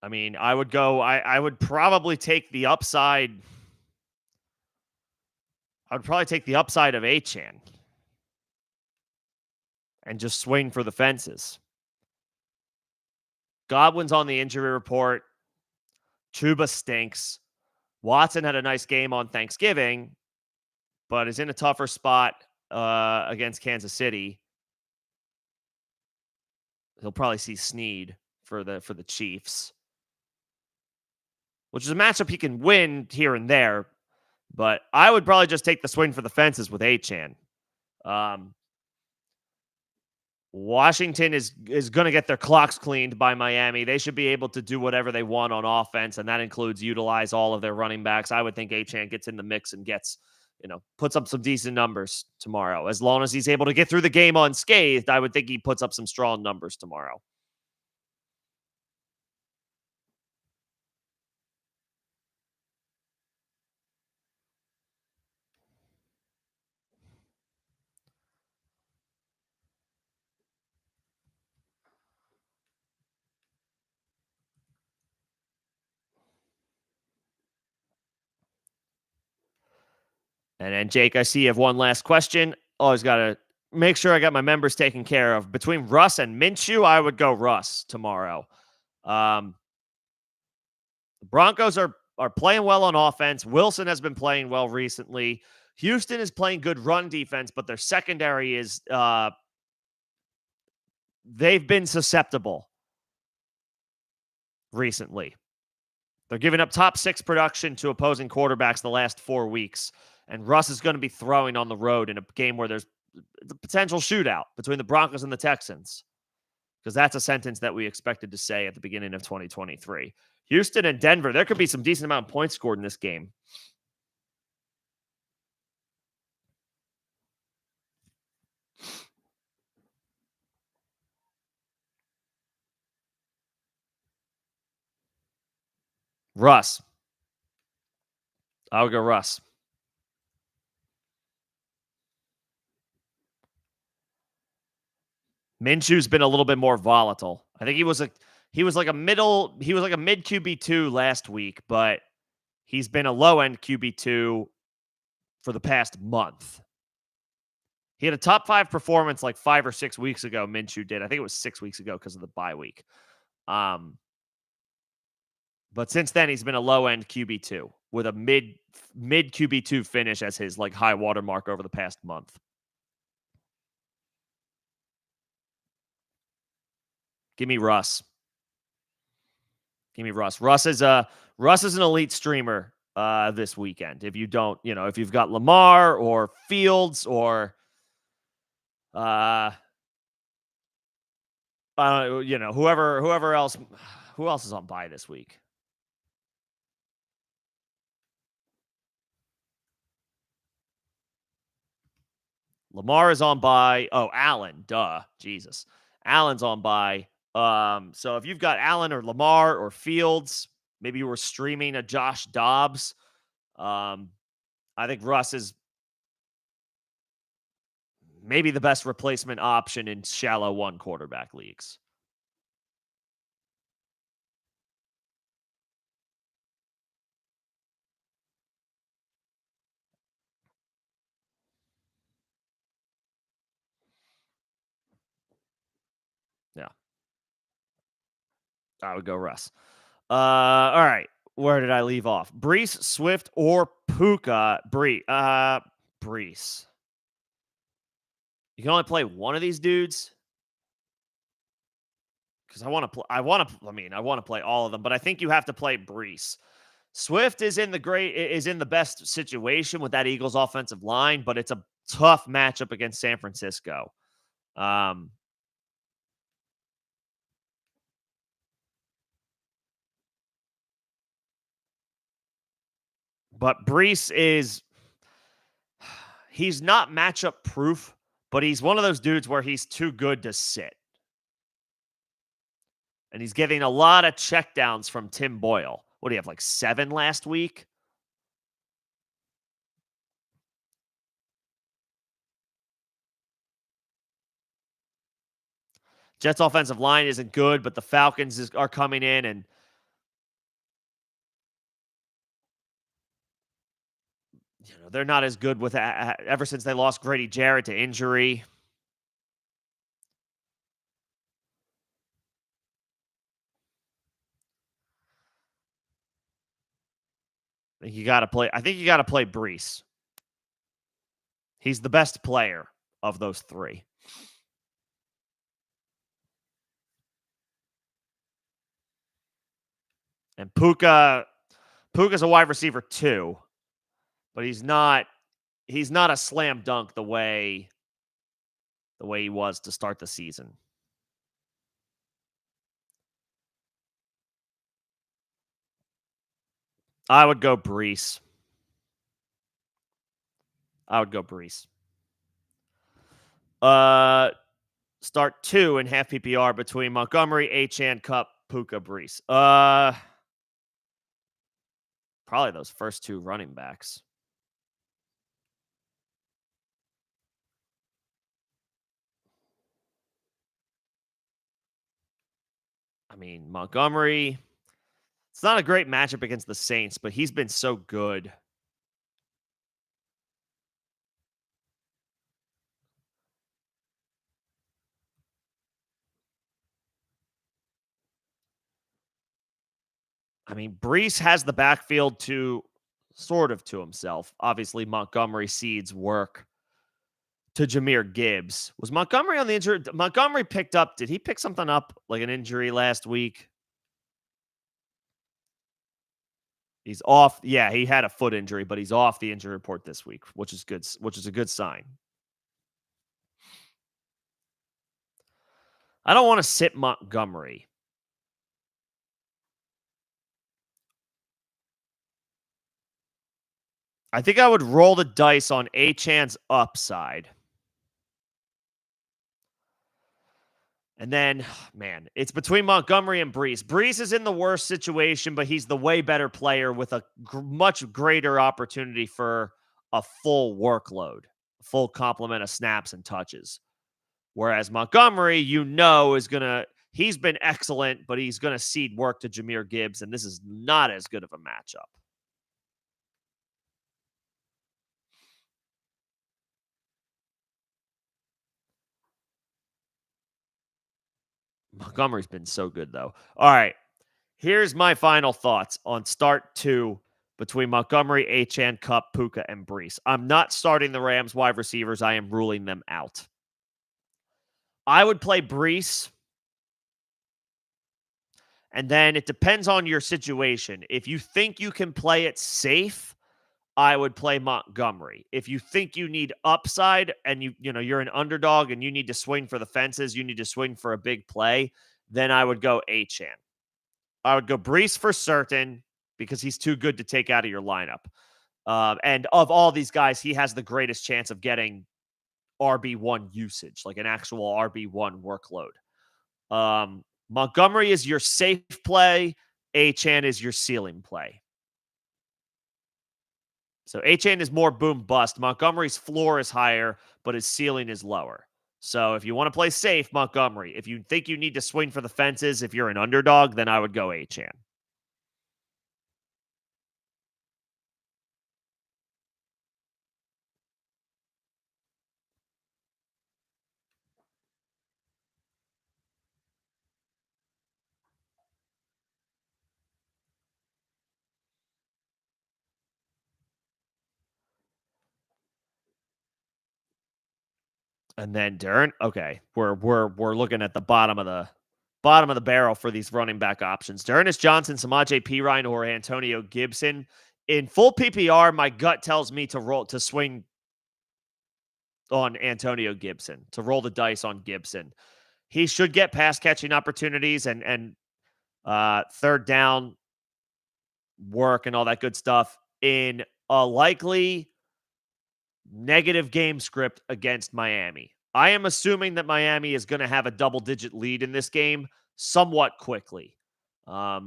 S1: I mean, I would probably take the upside. I would probably take the upside of Achan and just swing for the fences. Godwin's on the injury report. Chuba stinks. Watson had a nice game on Thanksgiving, but is in a tougher spot against Kansas City. He'll probably see Snead for the Chiefs, which is a matchup he can win here and there. But I would probably just take the swing for the fences with Achan. Washington is going to get their clocks cleaned by Miami. They should be able to do whatever they want on offense, and that includes utilize all of their running backs. I would think Achan gets in the mix and gets, puts up some decent numbers tomorrow. As long as he's able to get through the game unscathed, I would think he puts up some strong numbers tomorrow. And then, Jake, I see you have one last question. Always got to make sure I got my members taken care of. Between Russ and Minshew, I would go Russ tomorrow. The Broncos are playing well on offense. Wilson has been playing well recently. Houston is playing good run defense, but their secondary is they've been susceptible recently. They're giving up top 6 production to opposing quarterbacks the last 4 weeks. And Russ is going to be throwing on the road in a game where there's the potential shootout between the Broncos and the Texans. Because that's a sentence that we expected to say at the beginning of 2023. Houston and Denver, there could be some decent amount of points scored in this game. Russ. I would go Russ. Minshew's been a little bit more volatile. I think he was like a mid QB2 last week, but he's been a low end QB2 for the past month. He had a top 5 performance like 5 or 6 weeks ago. Minshew did. I think it was 6 weeks ago because of the bye week. But since then, he's been a low end QB2 with a mid QB2 finish as his like high water mark over the past month. Give me Russ. Give me Russ. Russ is an elite streamer this weekend. If you don't, if you've got Lamar or Fields or whoever else, who else is on bye this week? Lamar is on bye. Oh, Allen. Duh. Jesus. Allen's on bye. So if you've got Allen or Lamar or Fields, maybe you were streaming a Josh Dobbs. I think Russ is maybe the best replacement option in shallow 1 quarterback leagues. Yeah. I would go Russ. All right. Where did I leave off? Brees, Swift, or Puka? Brees. You can only play one of these dudes. Because I want to play all of them, but I think you have to play Brees. Swift is in the best situation with that Eagles offensive line, but it's a tough matchup against San Francisco. But Brees he's not matchup proof, but he's one of those dudes where he's too good to sit. And he's getting a lot of checkdowns from Tim Boyle. What do you have, like 7 last week? Jets offensive line isn't good, but the Falcons are coming in, and they're not as good with ever since they lost Grady Jarrett to injury. I think you got to play Brees. He's the best player of those three. And Puka's a wide receiver too, but he's not a slam dunk the way he was to start the season. I would go Brees. I would go Brees. Start 2 in half PPR between Montgomery, Achane, Cup, Puka, Brees. Probably those first 2 running backs. I mean, Montgomery, it's not a great matchup against the Saints, but he's been so good. I mean, Brees has the backfield to himself. Obviously, Montgomery cedes work to Jahmyr Gibbs. Was Montgomery on the injury? Montgomery picked up. Did he pick something up like an injury last week? He's off. Yeah, he had a foot injury, but he's off the injury report this week, which is good. Which is a good sign. I don't want to sit Montgomery. I think I would roll the dice on Achane's upside. And then, man, it's between Montgomery and Brees. Brees is in the worst situation, but he's the way better player with a much greater opportunity for a full workload, full complement of snaps and touches. Whereas Montgomery, he's been excellent, but he's going to cede work to Jahmyr Gibbs, and this is not as good of a matchup. Montgomery's been so good, though. All right. Here's my final thoughts on start 2 between Montgomery, Achane, Cup, Puka, and Brees. I'm not starting the Rams wide receivers. I am ruling them out. I would play Brees. And then it depends on your situation. If you think you can play it safe, I would play Montgomery. If you think you need upside and you're an underdog and you need to swing for the fences, you need to swing for a big play, then I would go Achane. I would go Brees for certain because he's too good to take out of your lineup. And of all these guys, he has the greatest chance of getting RB1 usage, like an actual RB1 workload. Montgomery is your safe play. Achane is your ceiling play. So Achane is more boom bust. Montgomery's floor is higher, but his ceiling is lower. So if you want to play safe, Montgomery. If you think you need to swing for the fences, if you're an underdog, then I would go Achane. And then Darren, okay, we're looking at the bottom of the barrel for these running back options. D'Ernest Johnson, Samaje Perine, or Antonio Gibson. In full PPR, my gut tells me to swing on Antonio Gibson, to roll the dice on Gibson. He should get pass catching opportunities and third down work and all that good stuff in a likely negative game script against Miami. I am assuming that Miami is going to have a double-digit lead in this game somewhat quickly. I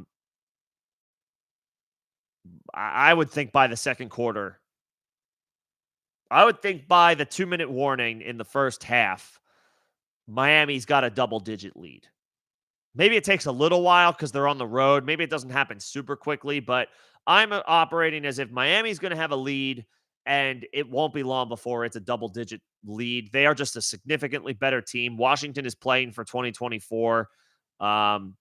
S1: would think by the second quarter. I would think by the 2-minute warning in the first half, Miami's got a double-digit lead. Maybe it takes a little while because they're on the road. Maybe it doesn't happen super quickly, but I'm operating as if Miami's going to have a lead and it won't be long before it's a double-digit lead. They are just a significantly better team. Washington is playing for 2024. Um,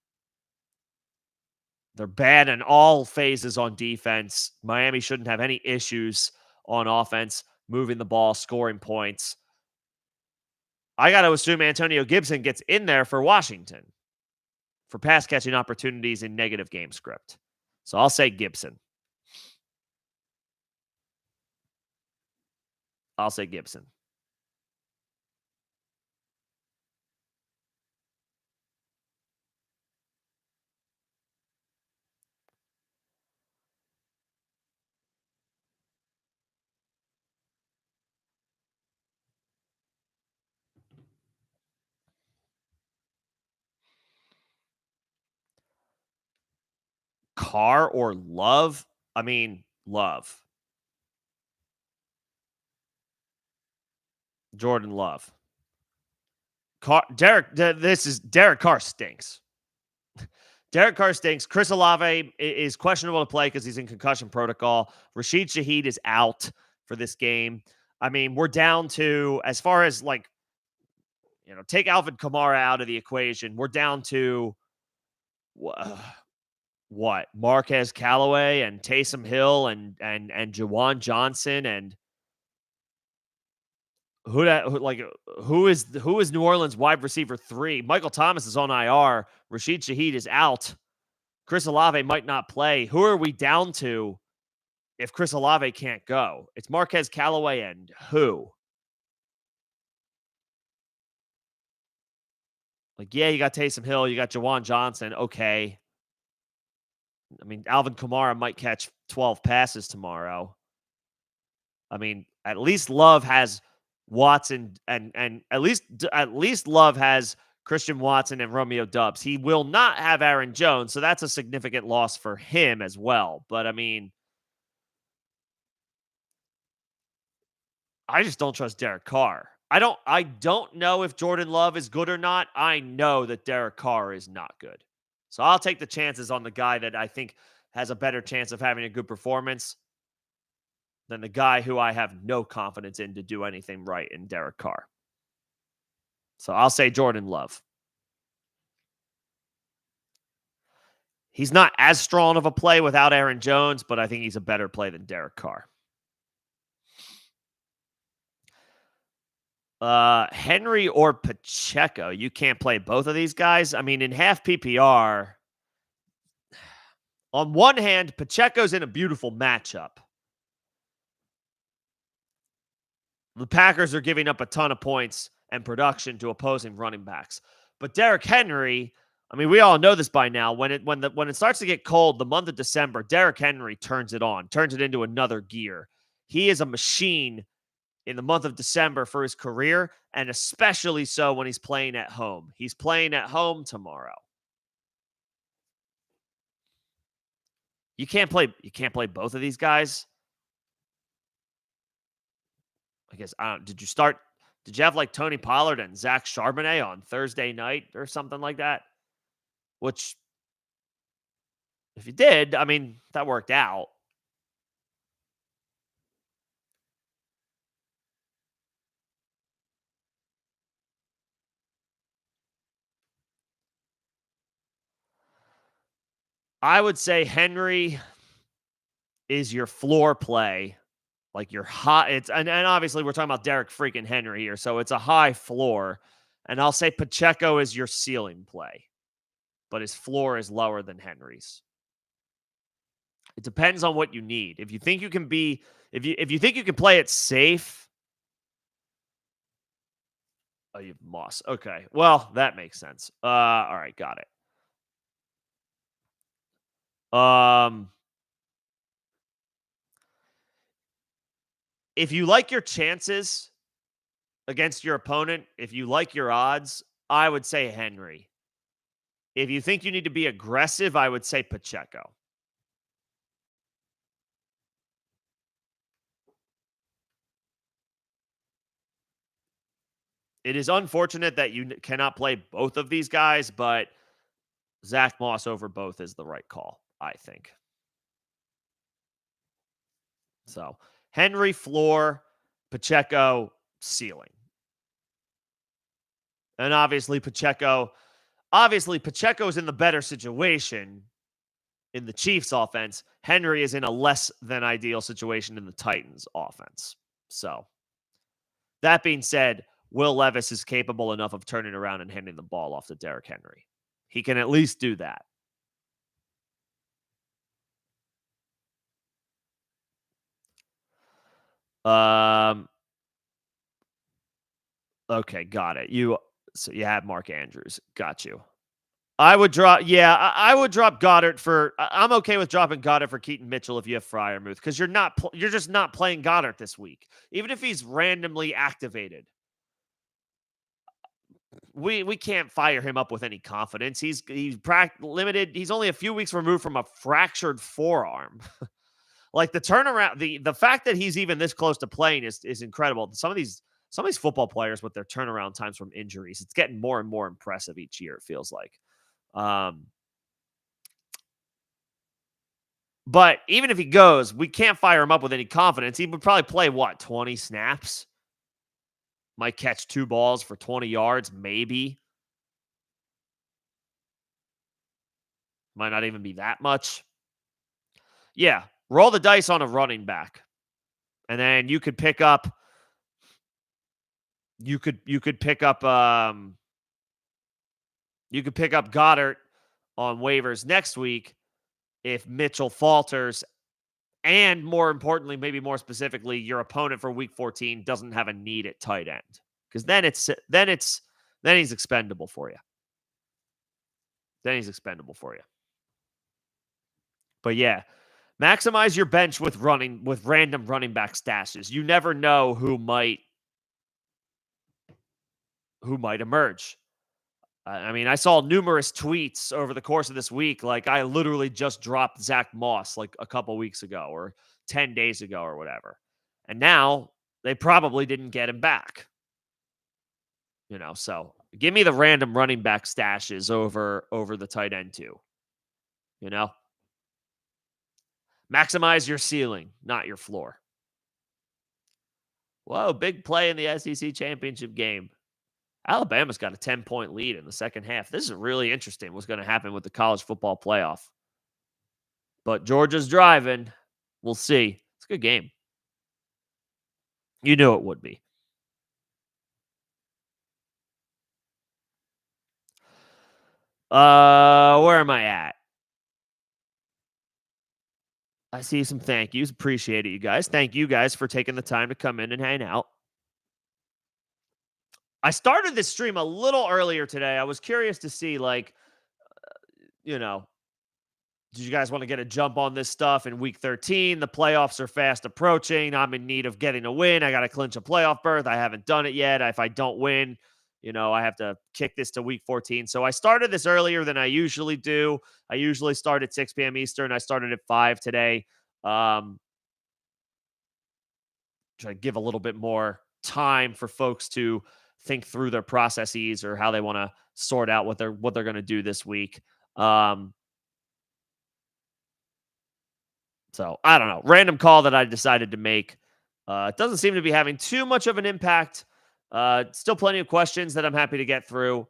S1: they're bad in all phases on defense. Miami shouldn't have any issues on offense, moving the ball, scoring points. I got to assume Antonio Gibson gets in there for Washington for pass catching opportunities in negative game script. So I'll say Gibson. I'll say Gibson. Carr or Love? I mean, Love. Jordan Love. Derek Carr stinks. Derek Carr stinks. Chris Olave is questionable to play because he's in concussion protocol. Rashid Shaheed is out for this game. I mean, we're down to, as far as like, take Alvin Kamara out of the equation. We're down to what? Marquez Callaway and Taysom Hill and Jawan Johnson and who is New Orleans wide receiver 3? Michael Thomas is on IR. Rashid Shaheed is out. Chris Olave might not play. Who are we down to if Chris Olave can't go? It's Marquez Callaway and who? Like, yeah, you got Taysom Hill, you got Jawan Johnson. Okay. I mean, Alvin Kamara might catch 12 passes tomorrow. I mean, at least Love has Watson and at least Love has Christian Watson and Romeo Doubs. He will not have Aaron Jones, so that's a significant loss for him as well. But I mean, I just don't trust Derek Carr. I don't know if Jordan Love is good or not. I know that Derek Carr is not good. So I'll take the chances on the guy that I think has a better chance of having a good performance than the guy who I have no confidence in to do anything right in Derek Carr. So I'll say Jordan Love. He's not as strong of a play without Aaron Jones, but I think he's a better play than Derek Carr. Henry or Pacheco. You can't play both of these guys. I mean, in half PPR, on one hand, Pacheco's in a beautiful matchup. The Packers are giving up a ton of points and production to opposing running backs. But Derrick Henry, I mean, we all know this by now. When it starts to get cold, the month of December, Derrick Henry turns it on, turns it into another gear. He is a machine in the month of December for his career, and especially so when he's playing at home. He's playing at home tomorrow. You can't play both of these guys. I guess did you have like Tony Pollard and Zach Charbonnet on Thursday night or something like that? Which, if you did, I mean, that worked out. I would say Henry is your floor play. Like your high, and obviously we're talking about Derek freaking Henry here, so it's a high floor. And I'll say Pacheco is your ceiling play, but his floor is lower than Henry's. It depends on what you need. If you think you can if you think you can play it safe. Oh, you've Moss. Okay. Well, that makes sense. All right, got it. If you like your chances against your opponent, if you like your odds, I would say Henry. If you think you need to be aggressive, I would say Pacheco. It is unfortunate that you cannot play both of these guys, but Zach Moss over both is the right call, I think. So Henry floor, Pacheco ceiling. And obviously Pacheco's in the better situation in the Chiefs offense. Henry is in a less than ideal situation in the Titans offense. So, that being said, Will Levis is capable enough of turning around and handing the ball off to Derrick Henry. He can at least do that. Okay, got it. So you have Mark Andrews. Got you. I would drop. Yeah, I would drop Goddard for. I'm okay with dropping Goddard for Keaton Mitchell if you have Freiermuth because you're just not playing Goddard this week. Even if he's randomly activated, we can't fire him up with any confidence. He's limited. He's only a few weeks removed from a fractured forearm. Like the turnaround, the fact that he's even this close to playing is incredible. Some of these football players with their turnaround times from injuries, it's getting more and more impressive each year. It feels like. But even if he goes, we can't fire him up with any confidence. He would probably play 20 snaps? Might catch 2 balls for 20 yards, maybe. Might not even be that much. Yeah, roll the dice on a running back. And then you could pick up you could pick up Goddard on waivers next week if Mitchell falters, and more importantly, maybe more specifically, your opponent for week 14 doesn't have a need at tight end. Because then he's expendable for you. But yeah, maximize your bench with random running back stashes. You never know who might emerge. I mean, I saw numerous tweets over the course of this week. Like, I literally just dropped Zach Moss like a couple weeks ago or 10 days ago or whatever. And now they probably didn't get him back. So give me the random running back stashes over the tight end too. Maximize your ceiling, not your floor. Whoa, big play in the SEC championship game. Alabama's got a 10-point lead in the second half. This is really interesting what's going to happen with the college football playoff. But Georgia's driving. We'll see. It's a good game. You knew it would be. Where am I at? I see some thank yous. Appreciate it, you guys. Thank you guys for taking the time to come in and hang out. I started this stream a little earlier today. I was curious to see, did you guys want to get a jump on this stuff in week 13? The playoffs are fast approaching. I'm in need of getting a win. I got to clinch a playoff berth. I haven't done it yet. If I don't win, I have to kick this to week 14. So I started this earlier than I usually do. I usually start at 6 p.m. Eastern. I started at 5 today. Try to give a little bit more time for folks to think through their processes or how they want to sort out what they're going to do this week. So I don't know. Random call that I decided to make. It doesn't seem to be having too much of an impact. Still plenty of questions that I'm happy to get through.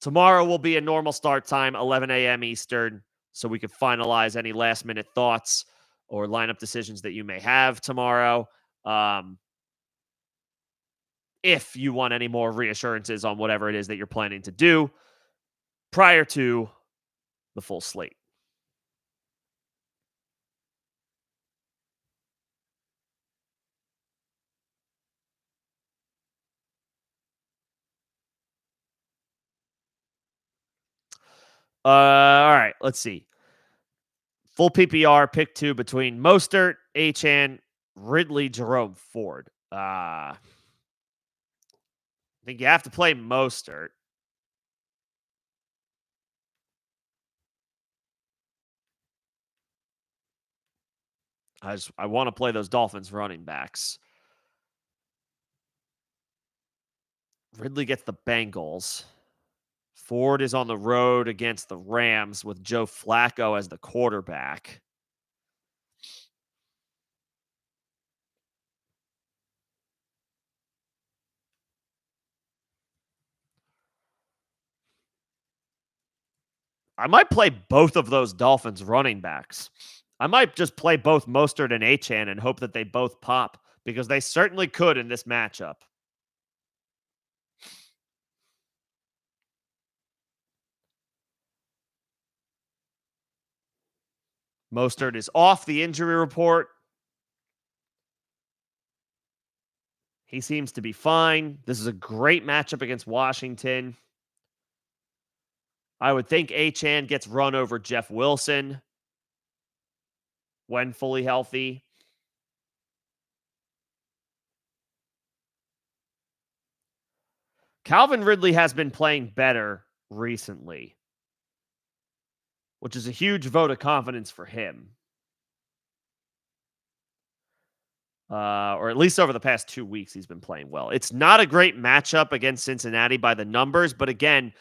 S1: Tomorrow will be a normal start time, 11 a.m. Eastern, so we can finalize any last minute thoughts or lineup decisions that you may have tomorrow. If you want any more reassurances on whatever it is that you're planning to do prior to the full slate. All right, let's see. Full PPR, pick 2 between Mostert, Achane, Ridley, Jerome Ford. I think you have to play Mostert. I want to play those Dolphins running backs. Ridley gets the Bengals. Ford is on the road against the Rams with Joe Flacco as the quarterback. I might play both of those Dolphins running backs. I might just play both Mostert and Achane and hope that they both pop because they certainly could in this matchup. Mostert is off the injury report. He seems to be fine. This is a great matchup against Washington. I would think Achane gets run over Jeff Wilson when fully healthy. Calvin Ridley has been playing better recently, which is a huge vote of confidence for him. Or at least over the past 2 weeks, he's been playing well. It's not a great matchup against Cincinnati by the numbers, but again,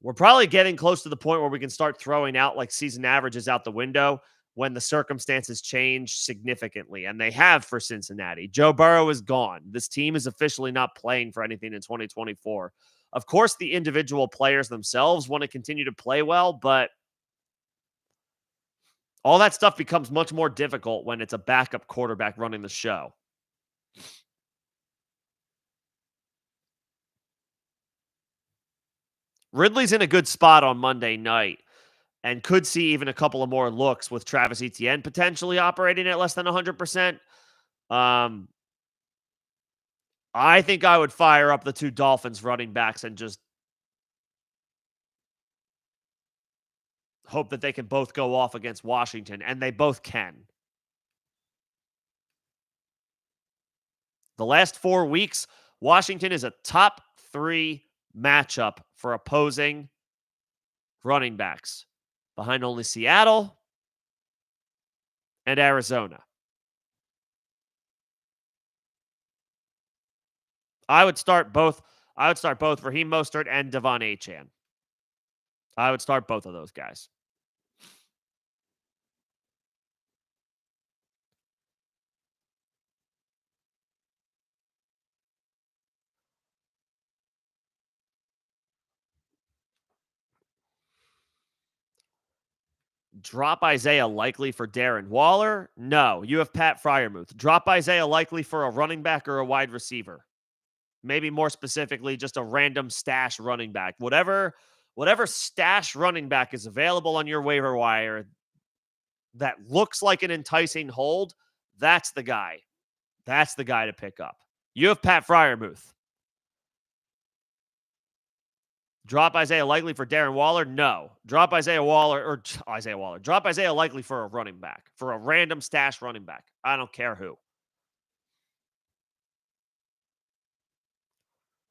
S1: we're probably getting close to the point where we can start throwing out like season averages out the window when the circumstances change significantly, and they have for Cincinnati. Joe Burrow is gone. This team is officially not playing for anything in 2024. Of course, the individual players themselves want to continue to play well, but all that stuff becomes much more difficult when it's a backup quarterback running the show. Ridley's in a good spot on Monday night and could see even a couple of more looks with Travis Etienne potentially operating at less than 100%. I think I would fire up the two Dolphins running backs and just hope that they can both go off against Washington, and they both can. The last 4 weeks, Washington is a top 3 matchup for opposing running backs, behind only Seattle and Arizona. I would start both. I would start both Raheem Mostert and Devon Achane. I would start both of those guys. Drop Isaiah Likely for Darren Waller? No. You have Pat Freiermuth. Drop Isaiah Likely for a running back or a wide receiver. Maybe more specifically, just a random stash running back. Whatever stash running back is available on your waiver wire that looks like an enticing hold, that's the guy. That's the guy to pick up. You have Pat Freiermuth. Drop Isaiah Likely for Darren Waller? No. Drop Isaiah Waller. Drop Isaiah Likely for a running back, for a random stash running back. I don't care who.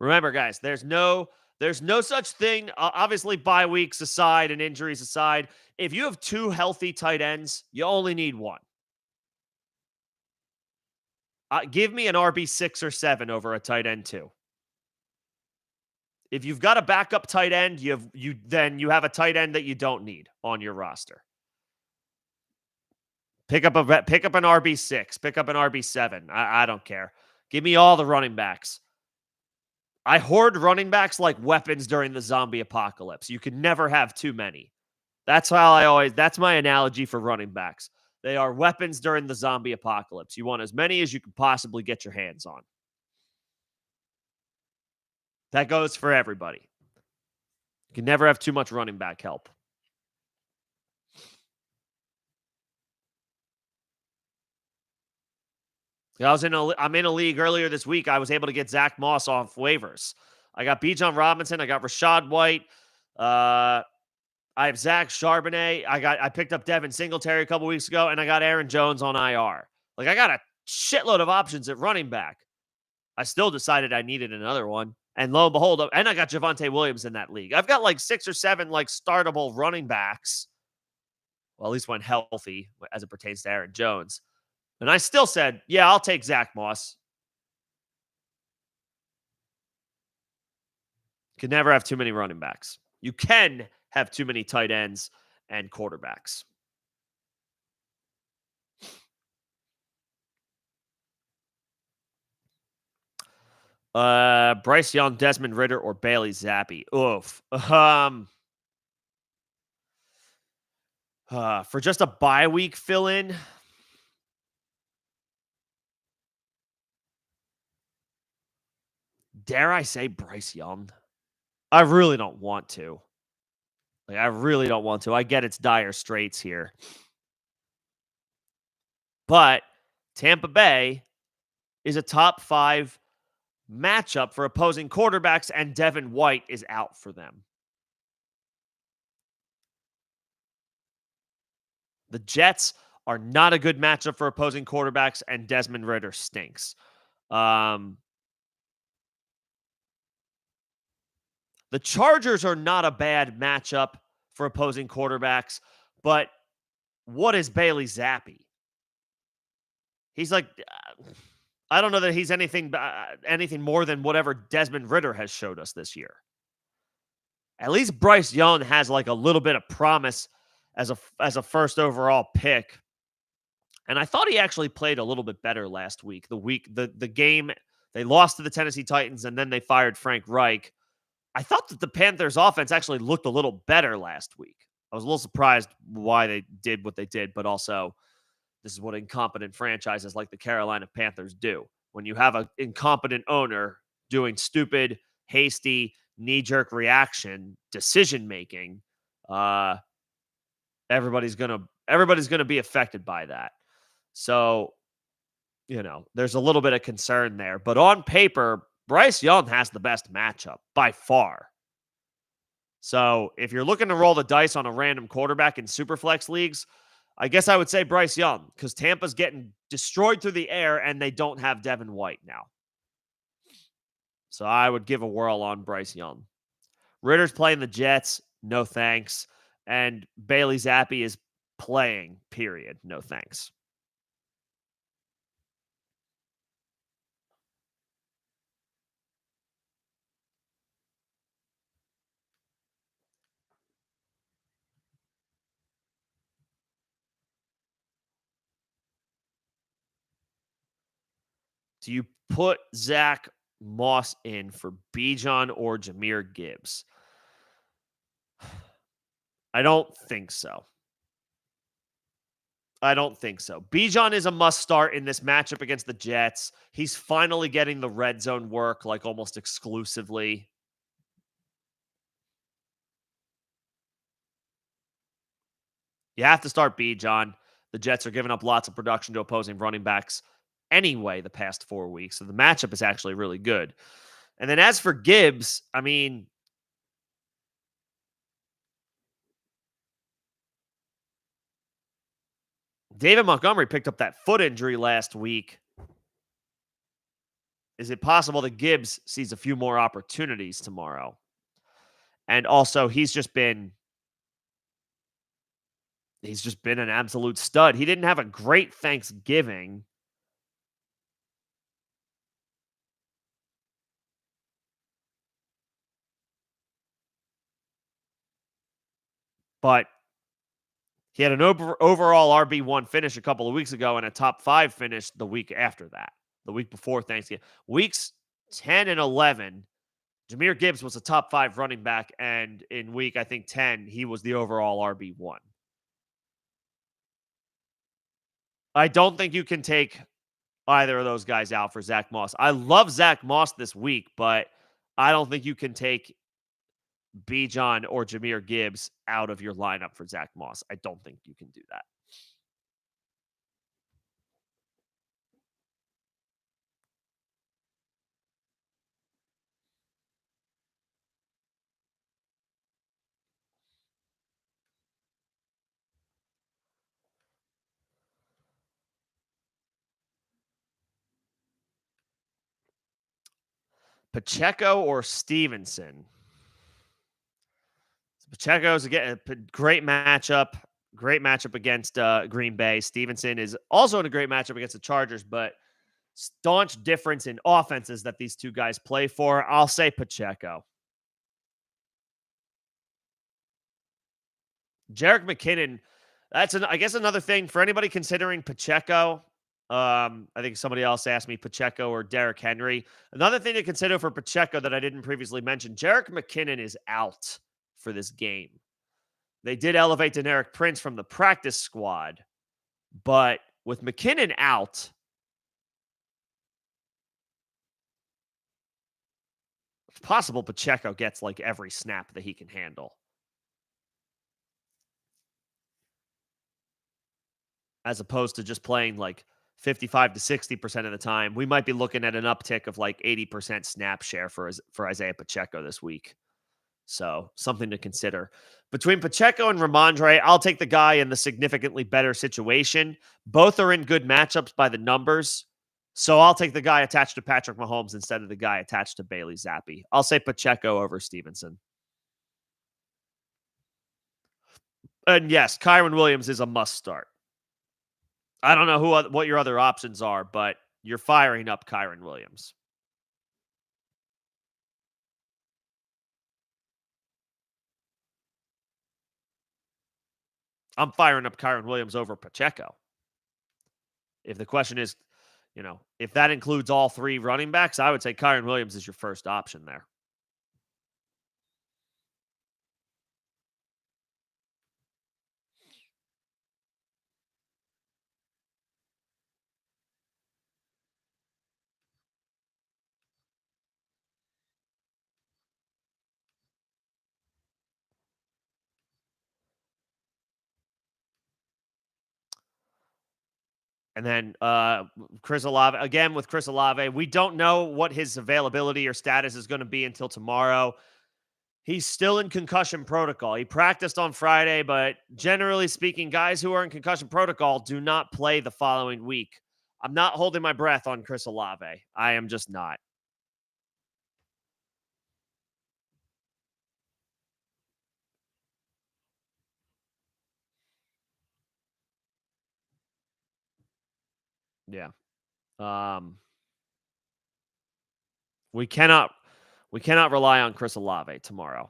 S1: Remember, guys, there's no such thing. Obviously, bye weeks aside and injuries aside, if you have 2 healthy tight ends, you only need 1. Give me an RB6 or 7 over a tight end 2. If you've got a backup tight end, you have a tight end that you don't need on your roster. Pick up an RB6, pick up an RB7. I don't care. Give me all the running backs. I hoard running backs like weapons during the zombie apocalypse. You can never have too many. That's my analogy for running backs. They are weapons during the zombie apocalypse. You want as many as you can possibly get your hands on. That goes for everybody. You can never have too much running back help. I'm in a league earlier this week. I was able to get Zach Moss off waivers. I got Bijan Robinson. I got Rashad White. I have Zach Charbonnet. I picked up Devin Singletary a couple weeks ago, and I got Aaron Jones on IR. Like, I got a shitload of options at running back. I still decided I needed another one. And lo and behold, and I got Javonte Williams in that league. I've got like 6 or 7 like startable running backs. Well, at least one healthy as it pertains to Aaron Jones. And I still said, yeah, I'll take Zach Moss. You can never have too many running backs. You can have too many tight ends and quarterbacks. Bryce Young, Desmond Ridder, or Bailey Zappi. Oof. For just a bye week fill in, dare I say Bryce Young? I really don't want to. Like, I really don't want to. I get it's dire straits here. But Tampa Bay is a top 5 matchup for opposing quarterbacks, and Devin White is out for them. The Jets are not a good matchup for opposing quarterbacks, and Desmond Ridder stinks. The Chargers are not a bad matchup for opposing quarterbacks, but what is Bailey Zappi? He's like, I don't know that he's anything more than whatever Desmond Ridder has showed us this year. At least Bryce Young has like a little bit of promise as a first overall pick. And I thought he actually played a little bit better last week. The game they lost to the Tennessee Titans and then they fired Frank Reich. I thought that the Panthers offense actually looked a little better last week. I was a little surprised why they did what they did, but also this is what incompetent franchises like the Carolina Panthers do. When you have an incompetent owner doing stupid, hasty, knee-jerk reaction decision making, everybody's gonna be affected by that. So, there's a little bit of concern there. But on paper, Bryce Young has the best matchup by far. So if you're looking to roll the dice on a random quarterback in SuperFlex leagues, I guess I would say Bryce Young, because Tampa's getting destroyed through the air and they don't have Devin White now. So I would give a whirl on Bryce Young. Ritter's playing the Jets. No thanks. And Bailey Zappi is playing, period. No thanks. Do you put Zach Moss in for Bijan or Jahmyr Gibbs? I don't think so. Bijan is a must start in this matchup against the Jets. He's finally getting the red zone work like almost exclusively. You have to start Bijan. The Jets are giving up lots of production to opposing running backs anyway the past 4 weeks. So the matchup is actually really good. And then as for Gibbs, I mean, David Montgomery picked up that foot injury last week. Is it possible that Gibbs sees a few more opportunities tomorrow? And also, he's just been an absolute stud. He didn't have a great Thanksgiving. But he had an overall RB1 finish a couple of weeks ago and a top 5 finish the week after that, the week before Thanksgiving. Weeks 10 and 11, Jahmyr Gibbs was a top 5 running back, and in week, I think, 10, he was the overall RB1. I don't think you can take either of those guys out for Zach Moss. I love Zach Moss this week, but I don't think you can take Bijan or Jahmyr Gibbs out of your lineup for Zach Moss. I don't think you can do that. Pacheco or Stevenson? Pacheco's again a great matchup. Great matchup against Green Bay. Stevenson is also in a great matchup against the Chargers, but staunch difference in offenses that these two guys play for. I'll say Pacheco. Jerick McKinnon, I guess another thing for anybody considering Pacheco. I think somebody else asked me Pacheco or Derrick Henry. Another thing to consider for Pacheco that I didn't previously mention, Jerick McKinnon is out for this game. They did elevate Deneric Prince from the practice squad, but with McKinnon out, it's possible Pacheco gets like every snap that he can handle, as opposed to just playing like 55 to 60% of the time. We might be looking at an uptick of like 80% snap share for Isaiah Pacheco this week. So something to consider. Between Pacheco and Ramondre, I'll take the guy in the significantly better situation. Both are in good matchups by the numbers. So I'll take the guy attached to Patrick Mahomes instead of the guy attached to Bailey Zappi. I'll say Pacheco over Stevenson. And yes, Kyron Williams is a must start. I don't know what your other options are, but you're firing up Kyron Williams. I'm firing up Kyron Williams over Pacheco. If the question is, if that includes all three running backs, I would say Kyron Williams is your first option there. And then Chris Olave, again with Chris Olave, we don't know what his availability or status is going to be until tomorrow. He's still in concussion protocol. He practiced on Friday, but generally speaking, guys who are in concussion protocol do not play the following week. I'm not holding my breath on Chris Olave. I am just not. Yeah. Um, we cannot rely on Chris Olave tomorrow.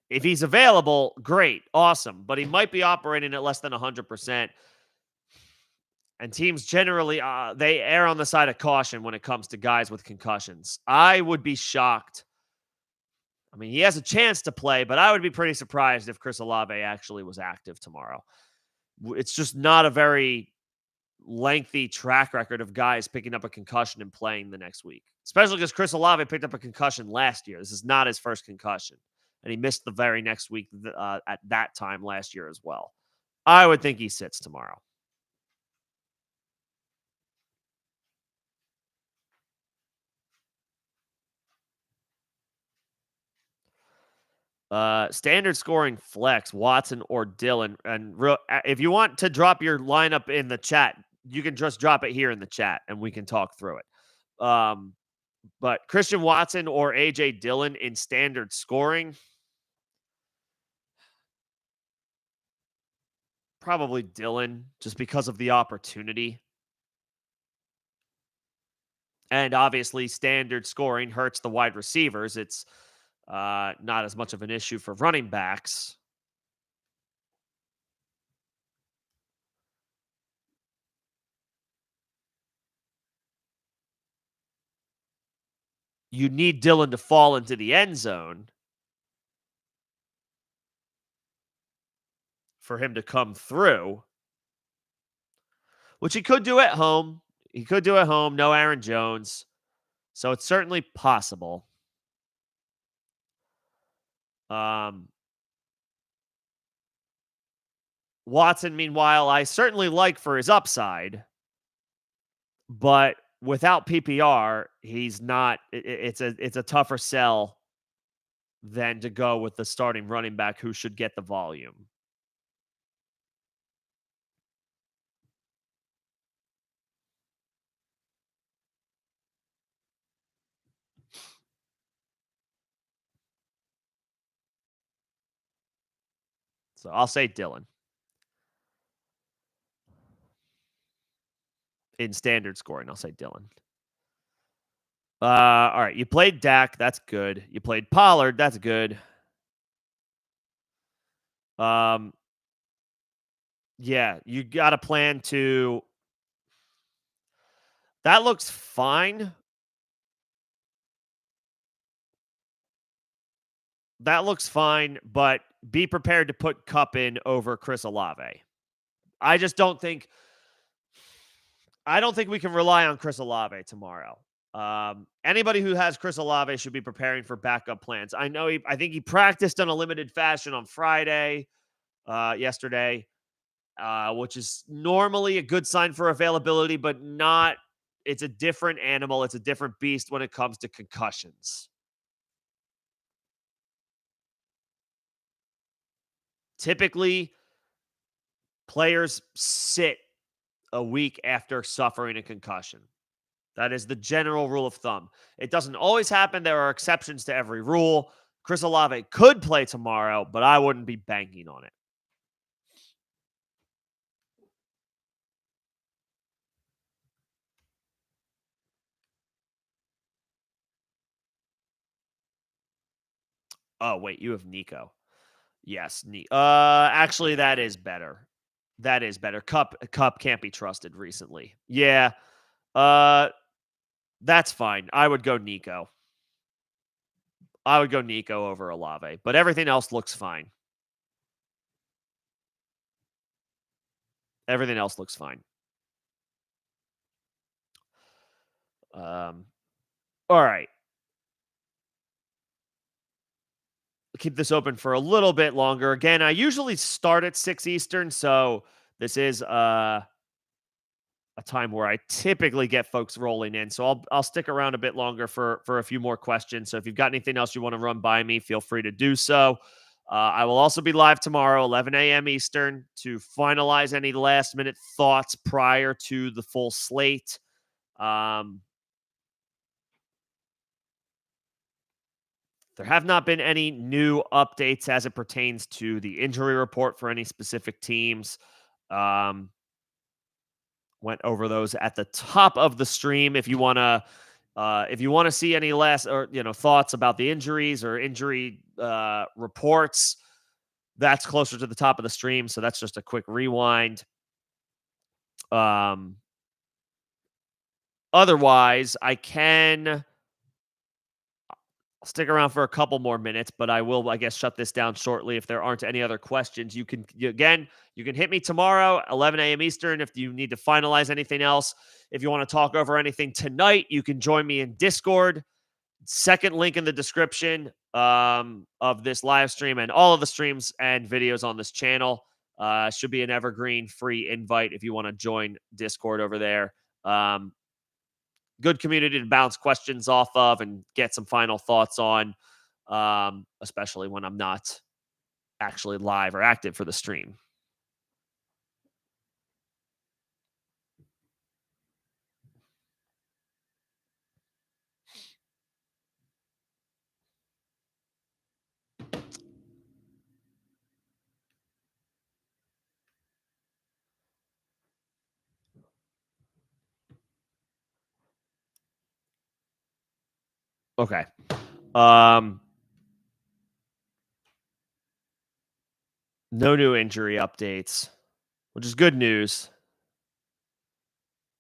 S1: If he's available, great, awesome, but he might be operating at less than 100%. And teams generally they err on the side of caution when it comes to guys with concussions. I would be shocked. I mean, he has a chance to play, but I would be pretty surprised if Chris Olave actually was active tomorrow. It's just not a very lengthy track record of guys picking up a concussion and playing the next week, especially because Chris Olave picked up a concussion last year. This is not his first concussion, and he missed the very next week at that time last year as well. I would think he sits tomorrow. Standard scoring flex, Watson or Dillon. And if you want to drop your lineup in the chat, you can just drop it here in the chat and we can talk through it. But Christian Watson or AJ Dillon in standard scoring, probably Dillon just because of the opportunity. And obviously, standard scoring hurts the wide receivers. It's not as much of an issue for running backs. You need Dillon to fall into the end zone for him to come through, which he could do at home. He could do at home, no Aaron Jones. So it's certainly possible. Watson, meanwhile, I certainly like for his upside, but without PPR, he's not. It's a tougher sell than to go with the starting running back who should get the volume. So I'll say Dillon in standard scoring. I'll say Dillon. All right. You played Dak. That's good. You played Pollard. That's good. Yeah, you got a plan to. That looks fine. That looks fine, but be prepared to put Cup in over Chris Olave. I just don't think I don't think we can rely on Chris Olave tomorrow. Anybody who has Chris Olave should be preparing for backup plans. I think he practiced in a limited fashion on Friday, yesterday, which is normally a good sign for availability, but not. It's a different animal. It's a different beast when it comes to concussions. Typically, players sit a week after suffering a concussion. That is the general rule of thumb. It doesn't always happen. There are exceptions to every rule. Chris Olave could play tomorrow, but I wouldn't be banking on it. Oh, wait, you have Nico. Yes, actually that is better. That is better. Cup can't be trusted recently. Yeah. Uh that's fine. I would go Nico. I would go Nico over Olave, but everything else looks fine. Everything else looks fine. Um all right. Keep this open for a little bit longer. Again, I usually start at 6 Eastern, so this is a time where I typically get folks rolling in. So I'll stick around a bit longer for a few more questions. So if you've got anything else you want to run by me, feel free to do so. I will also be live tomorrow, 11 a.m. Eastern, to finalize any last minute thoughts prior to the full slate. Um, there have not been any new updates as it pertains to the injury report for any specific teams. Um, Went over those at the top of the stream. If you want to see any last or thoughts about the injuries or injury reports, that's closer to the top of the stream. So that's just a quick rewind. Um, Otherwise, I can stick around for a couple more minutes, but I will, I guess, shut this down shortly if there aren't any other questions. You can hit me tomorrow, 11 a.m. Eastern, if you need to finalize anything else. If you want to talk over anything tonight, you can join me in Discord. Second link in the description of this live stream and all of the streams and videos on this channel. Should be an evergreen free invite if you want to join Discord over there. Good community to bounce questions off of and get some final thoughts on, especially when I'm not actually live or active for the stream. Okay. Um, no new injury updates, which is good news.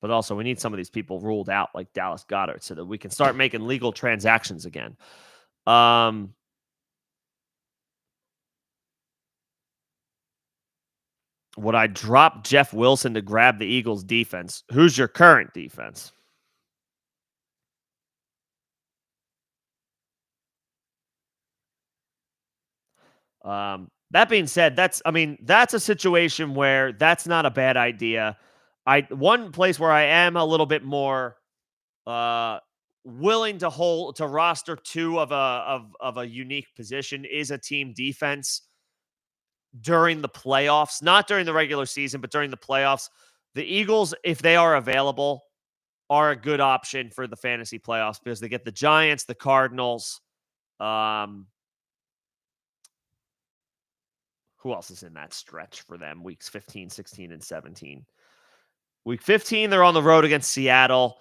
S1: But also, we need some of these people ruled out, like Dallas Goddard, so that we can start making legal transactions again. Um, would I drop Jeff Wilson to grab the Eagles' defense? Who's your current defense? That being said, that's a situation where that's not a bad idea. One place where I am a little bit more uh willing to roster two of a unique position is a team defense during the playoffs, not during the regular season, but during the playoffs. The Eagles, if they are available, are a good option for the fantasy playoffs because they get the Giants, the Cardinals. Um, who else is in that stretch for them? Weeks 15, 16, and 17. Week 15, they're on the road against Seattle.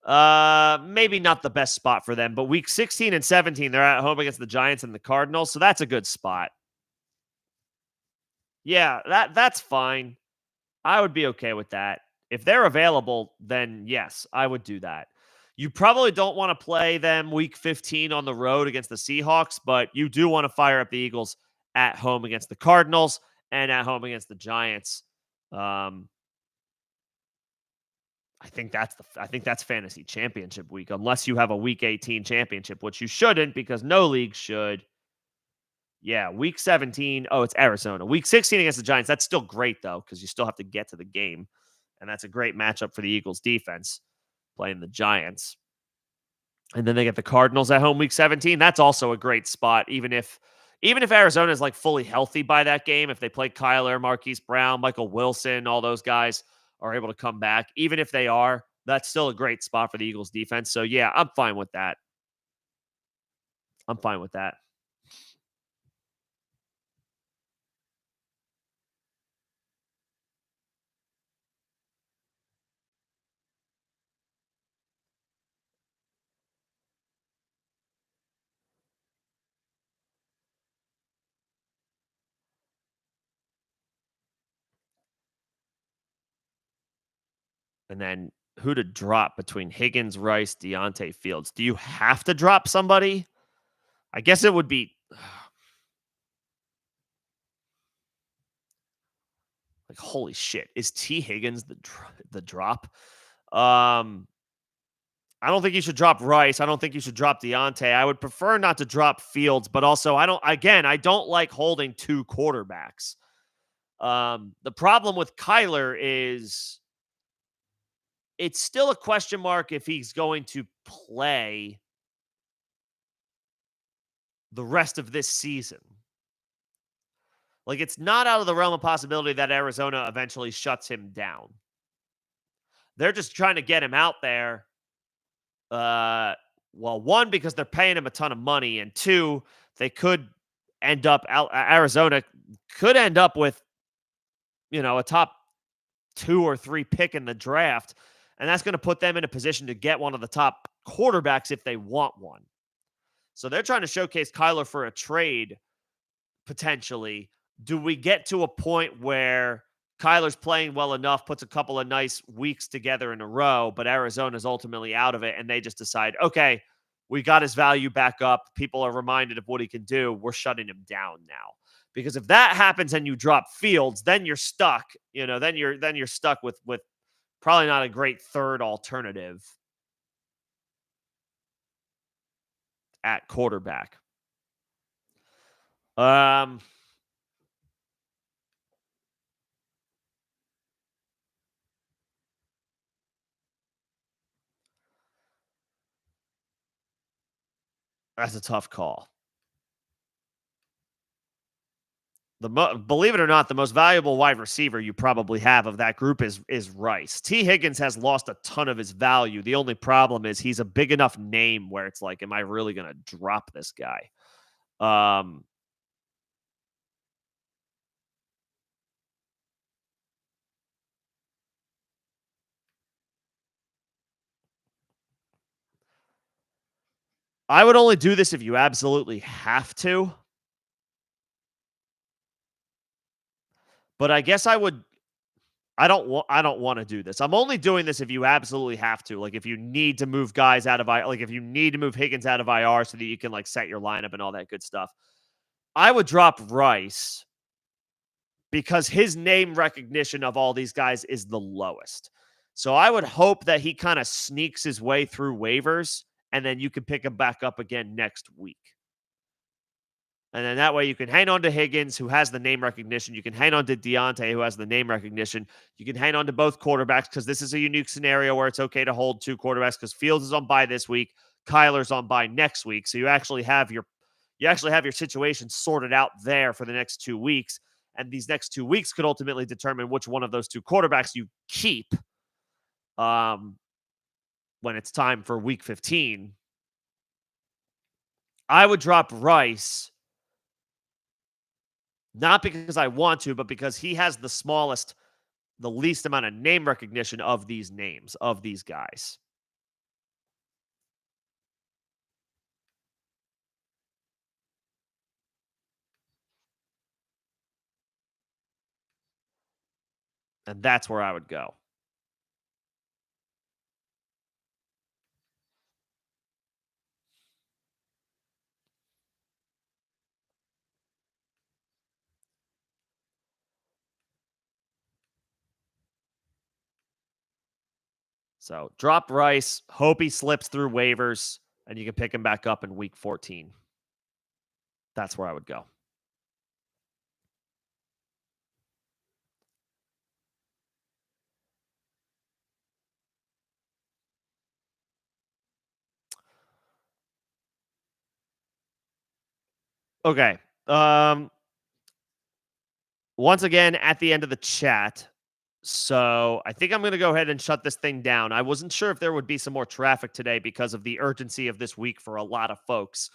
S1: Maybe not the best spot for them, but week 16 and 17, they're at home against the Giants and the Cardinals, so that's a good spot. Yeah, that's fine. I would be okay with that. If they're available, then yes, I would do that. You probably don't want to play them week 15 on the road against the Seahawks, but you do want to fire up the Eagles at home against the Cardinals and at home against the Giants. Um, I think that's fantasy championship week, unless you have a week 18 championship, which you shouldn't because no league should. Yeah, week 17. Oh, it's Arizona. Week 16 against the Giants. That's still great though, because you still have to get to the game. And that's a great matchup for the Eagles defense playing the Giants. And then they get the Cardinals at home week 17. That's also a great spot, even if Arizona is like fully healthy by that game, if they play Kyler, Marquise Brown, Michael Wilson, all those guys are able to come back. Even if they are, that's still a great spot for the Eagles defense. So yeah, I'm fine with that. I'm fine with that. And then who to drop between Higgins, Rice, Deontay Fields? Do you have to drop somebody? I guess it would be like holy shit. Is T Higgins the drop? Um I don't think you should drop Rice. I don't think you should drop Deontay. I would prefer not to drop Fields, but also I don't like holding two quarterbacks. The problem with Kyler is it's still a question mark if he's going to play the rest of this season. Like, it's not out of the realm of possibility that Arizona eventually shuts him down. They're just trying to get him out there. Well, one, because they're paying him a ton of money, and two, they could end up Arizona could end up with, a top 2 or 3 pick in the draft, and that's going to put them in a position to get one of the top quarterbacks if they want one. So they're trying to showcase Kyler for a trade potentially. Do we get to a point where Kyler's playing well enough, puts a couple of nice weeks together in a row, but Arizona's ultimately out of it, and they just decide, okay, we got his value back up. People are reminded of what he can do. We're shutting him down now. Because if that happens and you drop Fields, then you're stuck. Then you're stuck with probably not a great third alternative at quarterback. Um, that's a tough call. Believe it or not, the most valuable wide receiver you probably have of that group is Rice. T. Higgins has lost a ton of his value. The only problem is he's a big enough name where it's like, am I really going to drop this guy? Um, I would only do this if you absolutely have to, but I guess I would. I don't want to do this. I'm only doing this if you absolutely have to. Like if you need to move guys out of like if you need to move Higgins out of IR so that you can like set your lineup and all that good stuff. I would drop Rice because his name recognition of all these guys is the lowest. So I would hope that he kind of sneaks his way through waivers and then you can pick him back up again next week. And then that way you can hang on to Higgins, who has the name recognition. You can hang on to Deontay, who has the name recognition. You can hang on to both quarterbacks because this is a unique scenario where it's okay to hold two quarterbacks because Fields is on bye this week, Kyler's on bye next week. So you actually have your situation sorted out there for the next 2 weeks. And these next 2 weeks could ultimately determine which one of those two quarterbacks you keep when it's time for week 15. I would drop Rice, not because I want to, but because he has the least amount of name recognition of these names, of these guys. And that's where I would go. So drop Rice. Hope he slips through waivers, and you can pick him back up in week 14. That's where I would go. Okay. Once again, at the end of the chat. So I think I'm going to go ahead and shut this thing down. I wasn't sure if there would be some more traffic today because of the urgency of this week for a lot of folks,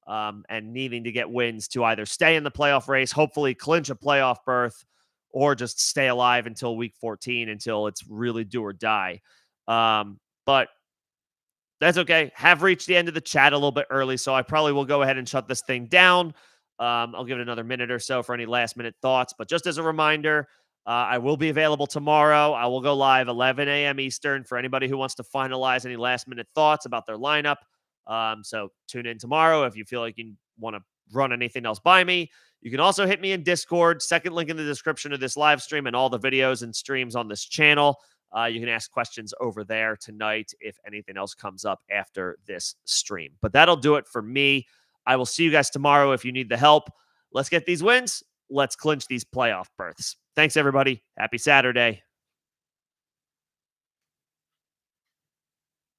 S1: and needing to get wins to either stay in the playoff race, hopefully clinch a playoff berth, or just stay alive until week 14 until it's really do or die. But that's okay. Have reached the end of the chat a little bit early, so I probably will go ahead and shut this thing down. I'll give it another minute or so for any last minute thoughts. But just as a reminder, I will be available tomorrow. I will go live 11 a.m. Eastern for anybody who wants to finalize any last minute thoughts about their lineup. So tune in tomorrow if you feel like you want to run anything else by me. You can also hit me in Discord. Second link in the description of this live stream and all the videos and streams on this channel. You can ask questions over there tonight if anything else comes up after this stream. But that'll do it for me. I will see you guys tomorrow if you need the help. Let's get these wins. Let's clinch these playoff berths. Thanks, everybody. Happy Saturday.